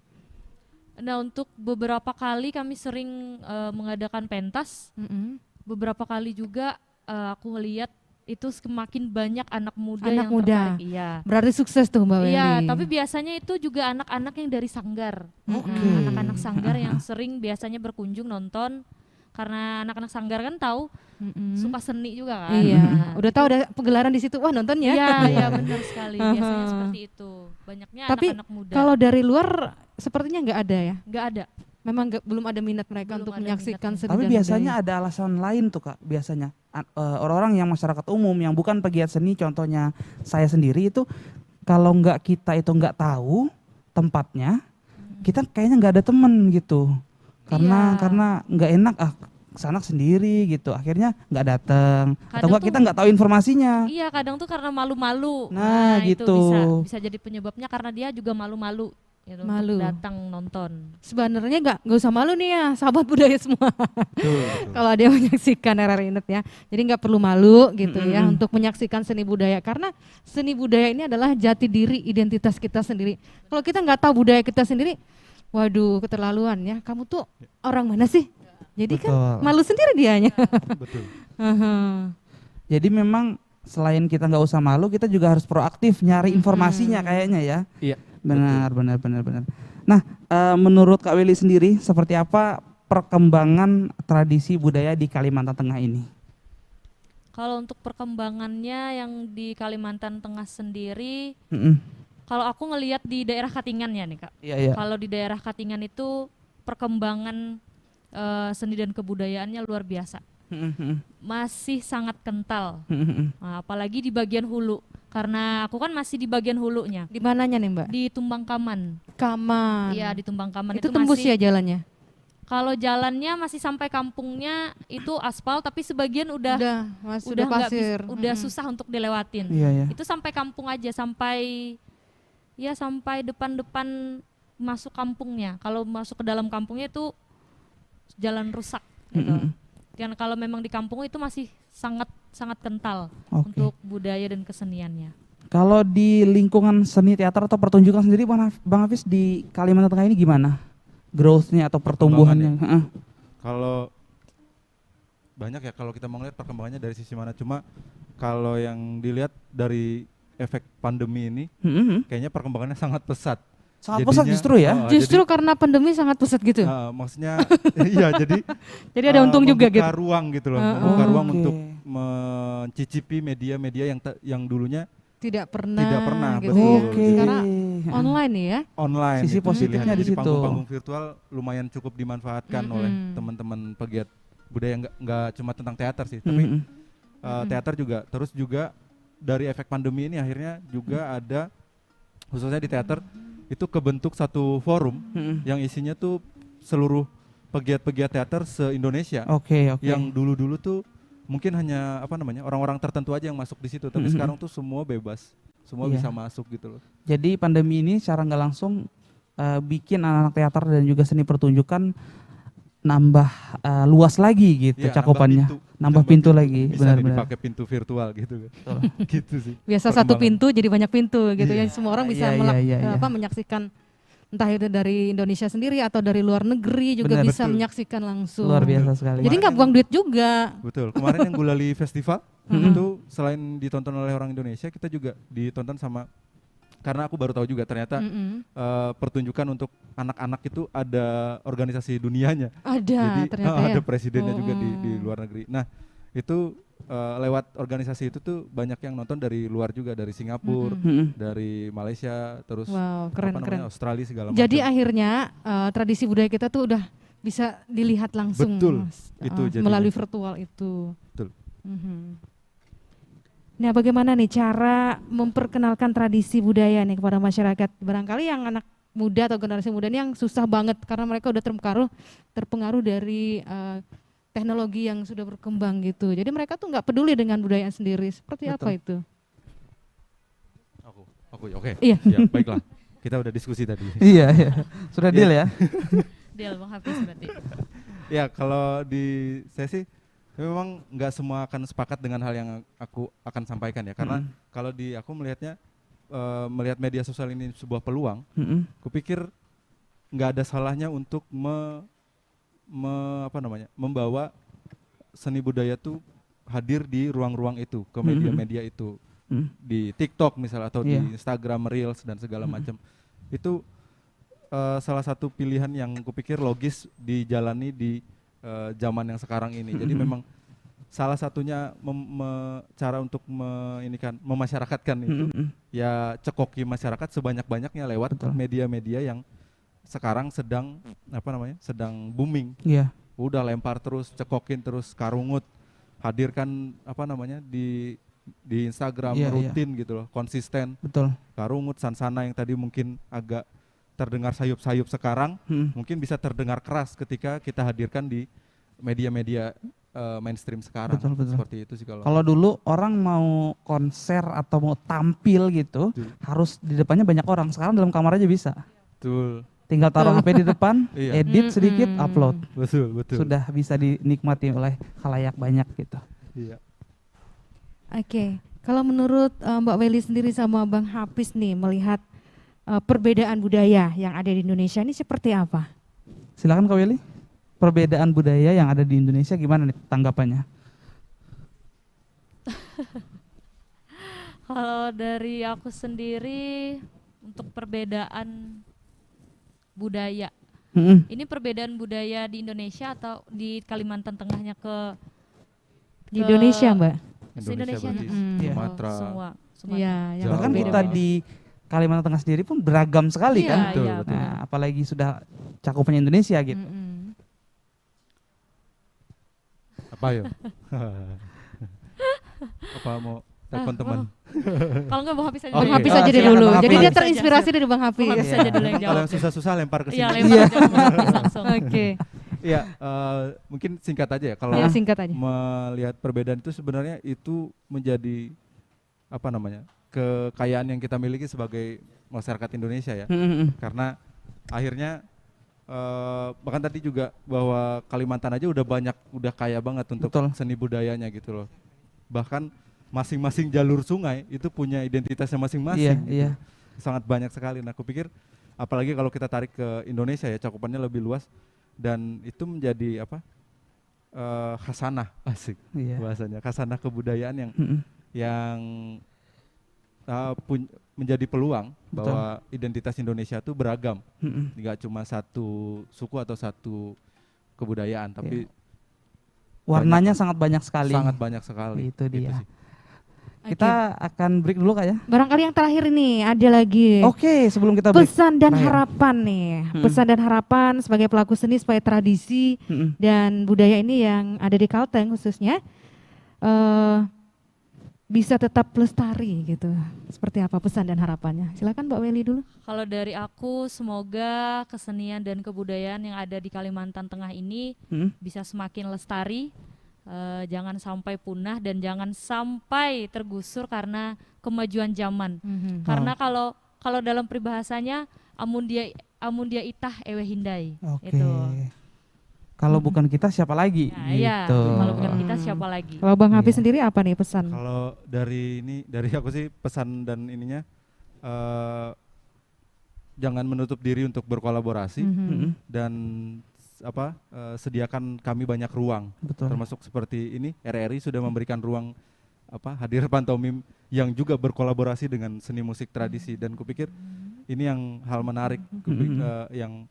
Nah, untuk beberapa kali kami sering mengadakan pentas. Beberapa kali juga aku lihat itu semakin banyak anak muda Anak yang muda. tertarik. Iya. Berarti sukses tuh Mbak Weli. Iya, tapi biasanya itu juga anak-anak yang dari sanggar. Anak-anak sanggar yang sering biasanya berkunjung nonton karena anak-anak sanggar kan tahu suka seni juga kan. Iya, Nah, udah tahu ada pegelaran di situ, wah nonton ya. Iya, iya benar sekali. Biasanya seperti itu. Banyaknya Tapi anak-anak muda. kalau dari luar sepertinya nggak ada ya. Nggak ada. Memang belum ada minat mereka Belum untuk ada menyaksikan minatnya. seni Tapi dan biasanya budaya. ada alasan lain tuh Kak, biasanya. Orang-orang yang masyarakat umum yang bukan pegiat seni, contohnya saya sendiri itu kalau kita itu nggak tahu tempatnya, kita kayaknya nggak ada temen gitu. Iya. Karena nggak enak kesana sendiri gitu. Akhirnya nggak datang. Atau Kadang nggak tuh- kita nggak tahu informasinya. Iya, kadang tuh karena malu-malu. Nah, itu gitu. bisa jadi penyebabnya karena dia juga malu-malu gitu, Malu. untuk datang nonton. Sebenarnya nggak usah malu nih ya, sahabat budaya semua. Betul. Kalau ada yang menyaksikan RRI Net ya, jadi nggak perlu malu gitu ya untuk menyaksikan seni budaya karena seni budaya ini adalah jati diri identitas kita sendiri. Kalau kita nggak tahu budaya kita sendiri, waduh keterlaluan ya. Kamu tuh orang mana sih? Jadi kan Betul. malu sendiri dianya. Betul. Jadi memang selain kita nggak usah malu, kita juga harus proaktif nyari informasinya kayaknya ya. Iya. Benar. Nah, menurut Kak Weli sendiri seperti apa perkembangan tradisi budaya di Kalimantan Tengah ini? Kalau untuk perkembangannya yang di Kalimantan Tengah sendiri, Mm-mm. kalau aku ngelihat di daerah Katingan ya nih Kak. Iya. Kalau di daerah Katingan itu perkembangan seni dan kebudayaannya luar biasa. Masih sangat kental. Nah, apalagi di bagian hulu. Karena aku kan masih di bagian hulunya. Di mananya nih Mbak? Di Tumbang Kaman. Kaman. Iya, di Tumbang Kaman Itu tembus masih, ya jalannya? kalau jalannya masih sampai kampungnya itu aspal, tapi sebagian udah Mas, udah nggak pasir. udah susah untuk dilewatin. Iya. Itu sampai kampung aja, sampai depan-depan masuk kampungnya. Kalau masuk ke dalam kampungnya itu jalan rusak gitu. Dan kalau memang di kampung itu masih sangat kental Oke. untuk budaya dan keseniannya. Kalau di lingkungan seni teater atau pertunjukan sendiri Bang Hafiz di Kalimantan Tengah ini gimana? Growth-nya atau pertumbuhannya? Kalau banyak ya kalau kita mau ngeliat perkembangannya dari sisi mana. Cuma kalau yang dilihat dari efek pandemi ini kayaknya perkembangannya sangat pesat. Sangat pesat justru ya? Justru karena pandemi sangat pesat gitu. Maksudnya iya jadi Jadi ada untung juga gitu. membuka ruang gitu loh, membuka ruang Oke. untuk mencicipi media-media yang dulunya Tidak pernah gitu betul. ya. Oke. Sekarang online nih ya. online. Sisi gitu positifnya pilihannya. di Jadi situ. panggung-panggung virtual lumayan cukup dimanfaatkan oleh teman-teman pegiat budaya, nggak cuma tentang teater sih, tapi teater juga. Terus juga dari efek pandemi ini akhirnya juga ada khususnya di teater itu kebentuk satu forum yang isinya tuh seluruh pegiat-pegiat teater se-Indonesia. Oke. Yang dulu-dulu tuh mungkin hanya orang-orang tertentu aja yang masuk di situ, tapi sekarang tuh semua bebas, semua Iya. bisa masuk gitu loh. Jadi pandemi ini secara nggak langsung bikin anak-anak teater dan juga seni pertunjukan nambah luas lagi gitu Iya, cakupannya. Nambah pintu lagi, bisa nih benar-benar. dipakai pintu virtual gitu kan. Gitu sih. Biasa satu perkembangan. pintu jadi banyak pintu gitu ya. Semua orang bisa Iya. menyaksikan entah itu dari Indonesia sendiri atau dari luar negeri juga Benar, bisa betul. menyaksikan langsung. Luar biasa sekali. Jadi nggak buang duit juga. Betul. Kemarin yang Gulali Festival itu selain ditonton oleh orang Indonesia, kita juga ditonton sama, karena aku baru tahu juga ternyata pertunjukan untuk anak-anak itu ada organisasi dunianya. Jadi Ternyata ya. ada presidennya juga di luar negeri. Nah itu lewat organisasi itu tuh banyak yang nonton dari luar juga, dari Singapura, dari Malaysia, terus Wow, apa namanya, keren. Australia segala Jadi macam. akhirnya tradisi budaya kita tuh udah bisa dilihat langsung. Betul, itu jadinya. Melalui virtual itu. Betul. Nah, bagaimana nih cara memperkenalkan tradisi budaya nih kepada masyarakat? Barangkali yang anak muda atau generasi muda ini yang susah banget karena mereka udah terpengaruh dari teknologi yang sudah berkembang gitu. Jadi mereka tuh nggak peduli dengan budaya sendiri. Seperti apa itu? Oke. Iya. Ya, baiklah. Kita udah diskusi tadi. Iya. Sudah deal ya? Del Bang Hafiz berarti. Ya, kalau di sesi memang nggak semua akan sepakat dengan hal yang aku akan sampaikan ya, karena kalau di aku melihatnya melihat media sosial ini sebuah peluang. Kupikir nggak ada salahnya untuk membawa seni budaya tuh hadir di ruang-ruang itu, ke media-media itu, di TikTok misalnya atau di Instagram Reels dan segala macam. Itu salah satu pilihan yang kupikir logis dijalani di zaman yang sekarang ini. Jadi memang salah satunya cara untuk memasyarakatkan itu ya cekoki masyarakat sebanyak-banyaknya lewat media-media yang sekarang sedang booming. Iya. Udah lempar terus, cekokin terus, karungut, hadirkan di Instagram rutin gitu loh, konsisten. Betul. Karungut, Sansana yang tadi mungkin agak terdengar sayup-sayup sekarang, mungkin bisa terdengar keras ketika kita hadirkan di media-media mainstream sekarang. Betul. Seperti itu sih kalau. Kalau dulu orang mau konser atau mau tampil gitu, harus di depannya banyak orang. Sekarang dalam kamar aja bisa. Betul. Tinggal taruh HP di depan, edit sedikit, upload. Betul. Sudah bisa dinikmati oleh khalayak banyak gitu. Iya. Oke. Kalau menurut Mbak Weli sendiri sama Bang Hafiz nih melihat perbedaan budaya yang ada di Indonesia ini seperti apa? Silakan Kak Willy. Perbedaan budaya yang ada di Indonesia gimana nih tanggapannya? Kalau dari aku sendiri untuk perbedaan budaya, ini perbedaan budaya di Indonesia atau di Kalimantan Tengahnya Di Indonesia, Mbak? Indonesia berarti Iya. Sumatera. semua. Iya, yang Bahkan kita berbeda-beda. di Kalimantan Tengah sendiri pun beragam sekali Iya, kan. iya, betul. Nah, apalagi sudah cakupannya Indonesia gitu. Apa ya? Apa mau telepon teman? Kalau nggak Bang Hafiz aja. Bang Oke. Hafiz aja Silakan, dulu. Bang Jadi Hafiz. dia terinspirasi dari Bang Hafiz. Bang Hafiz aja dulu yang Kalau jawab. yang susah-susah lempar ke Iya, sini. lempar aja ke Bang Hafiz langsung. Oke. Iya, mungkin singkat aja ya. Kalau Ya, singkat aja. melihat perbedaan itu sebenarnya itu menjadi kekayaan yang kita miliki sebagai masyarakat Indonesia ya. Karena akhirnya bahkan tadi juga bahwa Kalimantan aja udah kaya banget untuk seni budayanya gitu loh. Bahkan masing-masing jalur sungai itu punya identitasnya masing-masing. Iya. Sangat banyak sekali. Nah, aku pikir apalagi kalau kita tarik ke Indonesia ya, cakupannya lebih luas dan itu menjadi khasanah, asik bahasanya, khasanah kebudayaan yang menjadi peluang bahwa identitas Indonesia itu beragam, nggak cuma satu suku atau satu kebudayaan, tapi warnanya sangat banyak sekali. Sangat banyak sekali. Itu gitu dia. sih. Kita akan break dulu Kak ya. Barangkali yang terakhir ini ada lagi. Oke, sebelum kita break. Pesan dan terakhir. harapan nih. Pesan dan harapan sebagai pelaku seni supaya tradisi dan budaya ini yang ada di Kalteng khususnya bisa tetap lestari gitu. Seperti apa pesan dan harapannya? Silakan Mbak Weli dulu. Kalau dari aku, semoga kesenian dan kebudayaan yang ada di Kalimantan Tengah ini bisa semakin lestari, jangan sampai punah dan jangan sampai tergusur karena kemajuan zaman. Karena kalau dalam peribahasanya amun dia itah ewe hindai. Oke. Itu. Kalau bukan kita siapa lagi? Nah, iya, Gitu. kalau bukan kita siapa lagi? Kalau Bang Hafiz Iya. sendiri apa nih pesan? Kalau dari aku sih pesan dan ininya jangan menutup diri untuk berkolaborasi Mhm. dan sediakan kami banyak ruang. Betul. Termasuk seperti ini RRI sudah memberikan ruang hadir pantomim yang juga berkolaborasi dengan seni musik tradisi, dan kupikir ini yang hal menarik yang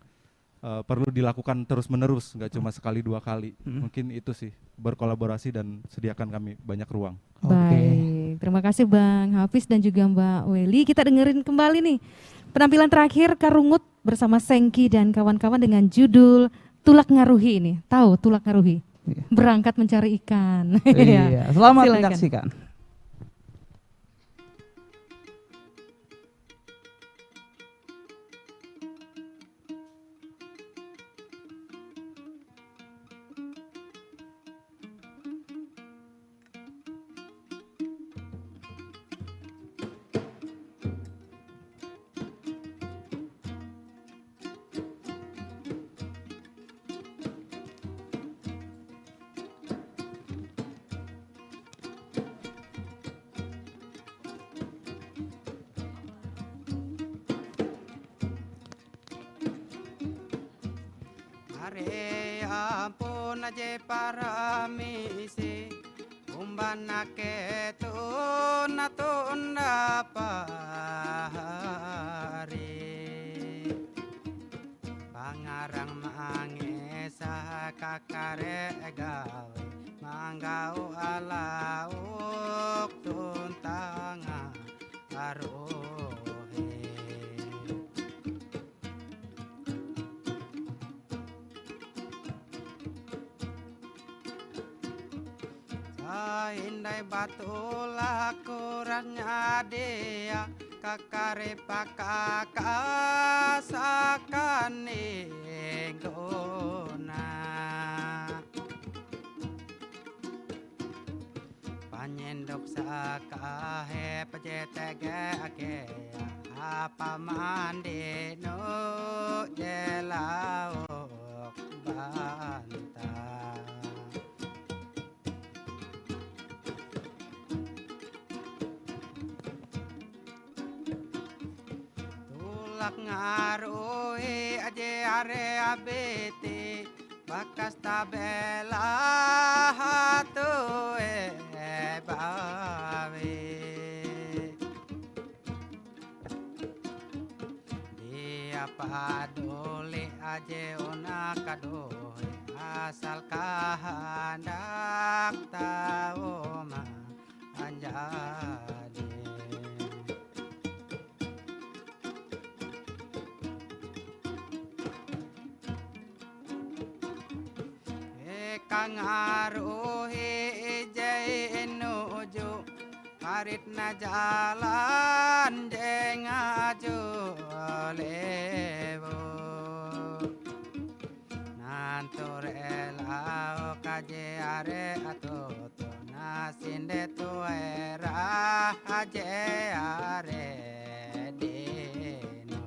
perlu dilakukan terus menerus, nggak cuma sekali dua kali. Mungkin itu sih, berkolaborasi dan sediakan kami banyak ruang. Baik, terima kasih Bang Hafiz dan juga Mbak Weli. Kita dengerin kembali nih penampilan terakhir Karungut bersama Sengki dan kawan-kawan dengan judul Tulak Ngaruhi ini. Tahu Tulak Ngaruhi? Iya. Berangkat mencari ikan. Iya, selamat Silakan. menyaksikan. Hare ampun aja para misi umbanake tunda pahari pangarang mangesa kakare gawe manggau alauk tuntanga arohe. Indai batulah kurangnya dia kakare pakakasakan guna panyendok sakahe pejetege ake apa mandi no jelaok bantah. Tulak ngaruhi aje are abete bakas tabela hatu bawe dia padole aje ona kadohe asal kahandak tau mah anjade. Kang aruhi jai nuju harit na jalan jeng aju lewo nantur elau kaje are atoto nasinde tu era aje are deno.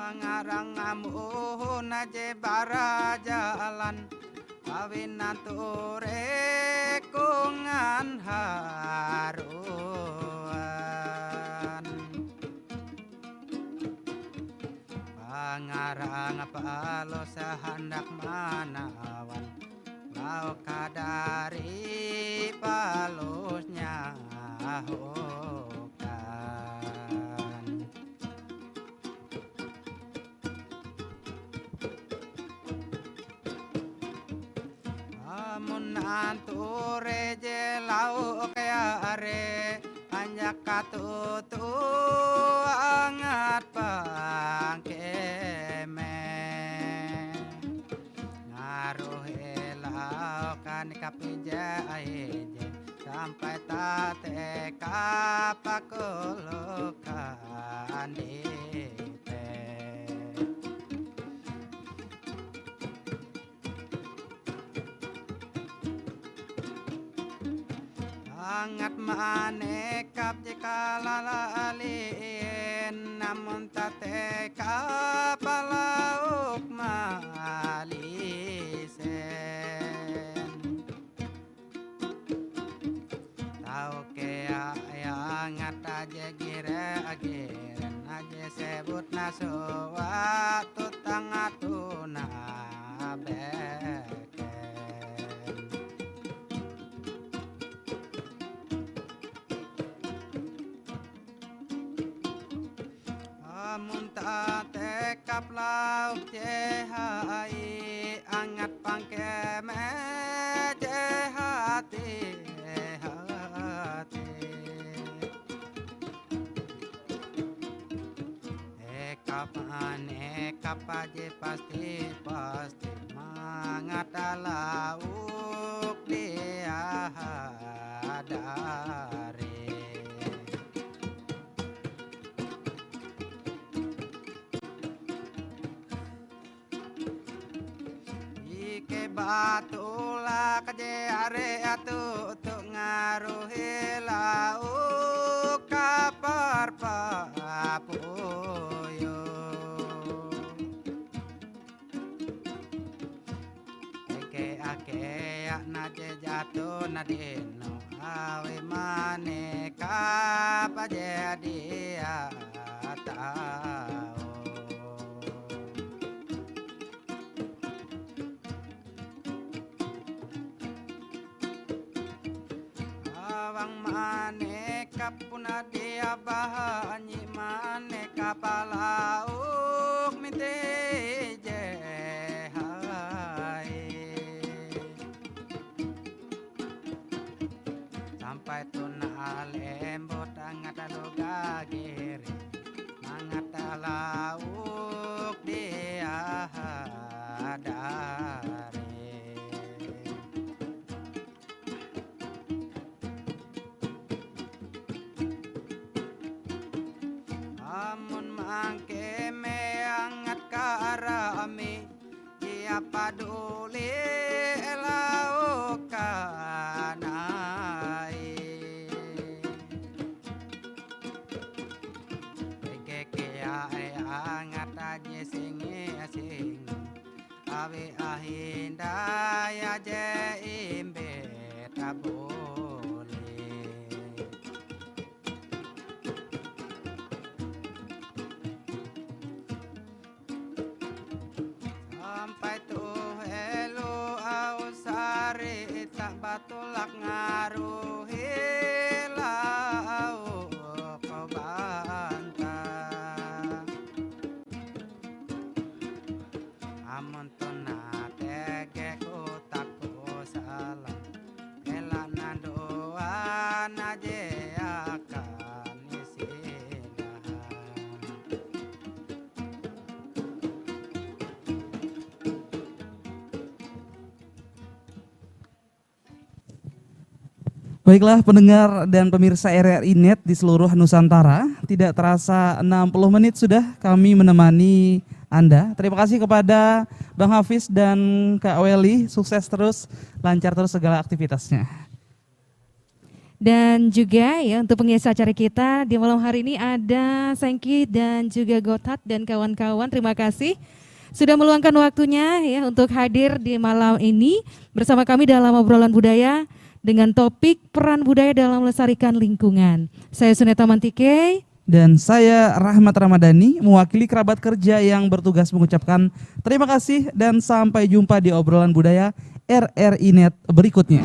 Pangarang amun aje bara jalan kawin nature kungan haruan pangarang palo sahandak manawan lau kadari palusnya anture je lau kaya are anjak katutu angat pangkeme ngaruh lau kan kapija aje sampai tate kapakulukan dite. angat manekap jika lalalin namun tate kapalauk malisen tau ke angat aja gira-giren aja sebut nasuwa tutang atuna beken munta tekap lauk jehai angat pangkeme jehati hati ekap aja pasti mangat lauk dia hadari Ike batula kaje are atu untuk ngaruhi lauk kapar papuyo Ike ake naje jatuh nadino awe maneka paje dia tahu Awang maneka puna dia bahanyi maneka palauk mite jehai sampai tuna lembut angat aluga giri mangat lauk dia hadari Amun mangke me angat karami dia paduli lauk kanai Keke angat aja singi awe ahinda ya je imbe tabole sampai tuh elu ausari tak batulak ngaruhi lau kau bantah amun tuna tege ku tak ku salah elak nandoa naje akan isilah Baiklah pendengar dan pemirsa RRI Net di seluruh Nusantara, tidak terasa 60 menit sudah kami menemani Anda. Terima kasih kepada Bang Hafiz dan Kak Weli, sukses terus, lancar terus segala aktivitasnya. Dan juga ya untuk pengisi acara kita di malam hari ini ada Sengki dan juga Gothat dan kawan-kawan, terima kasih sudah meluangkan waktunya ya untuk hadir di malam ini bersama kami dalam obrolan budaya dengan topik peran budaya dalam melestarikan lingkungan. Saya Suneta Mantike. Dan saya Rahmat Ramadhani, mewakili kerabat kerja yang bertugas mengucapkan terima kasih dan sampai jumpa di obrolan budaya RRI Net berikutnya.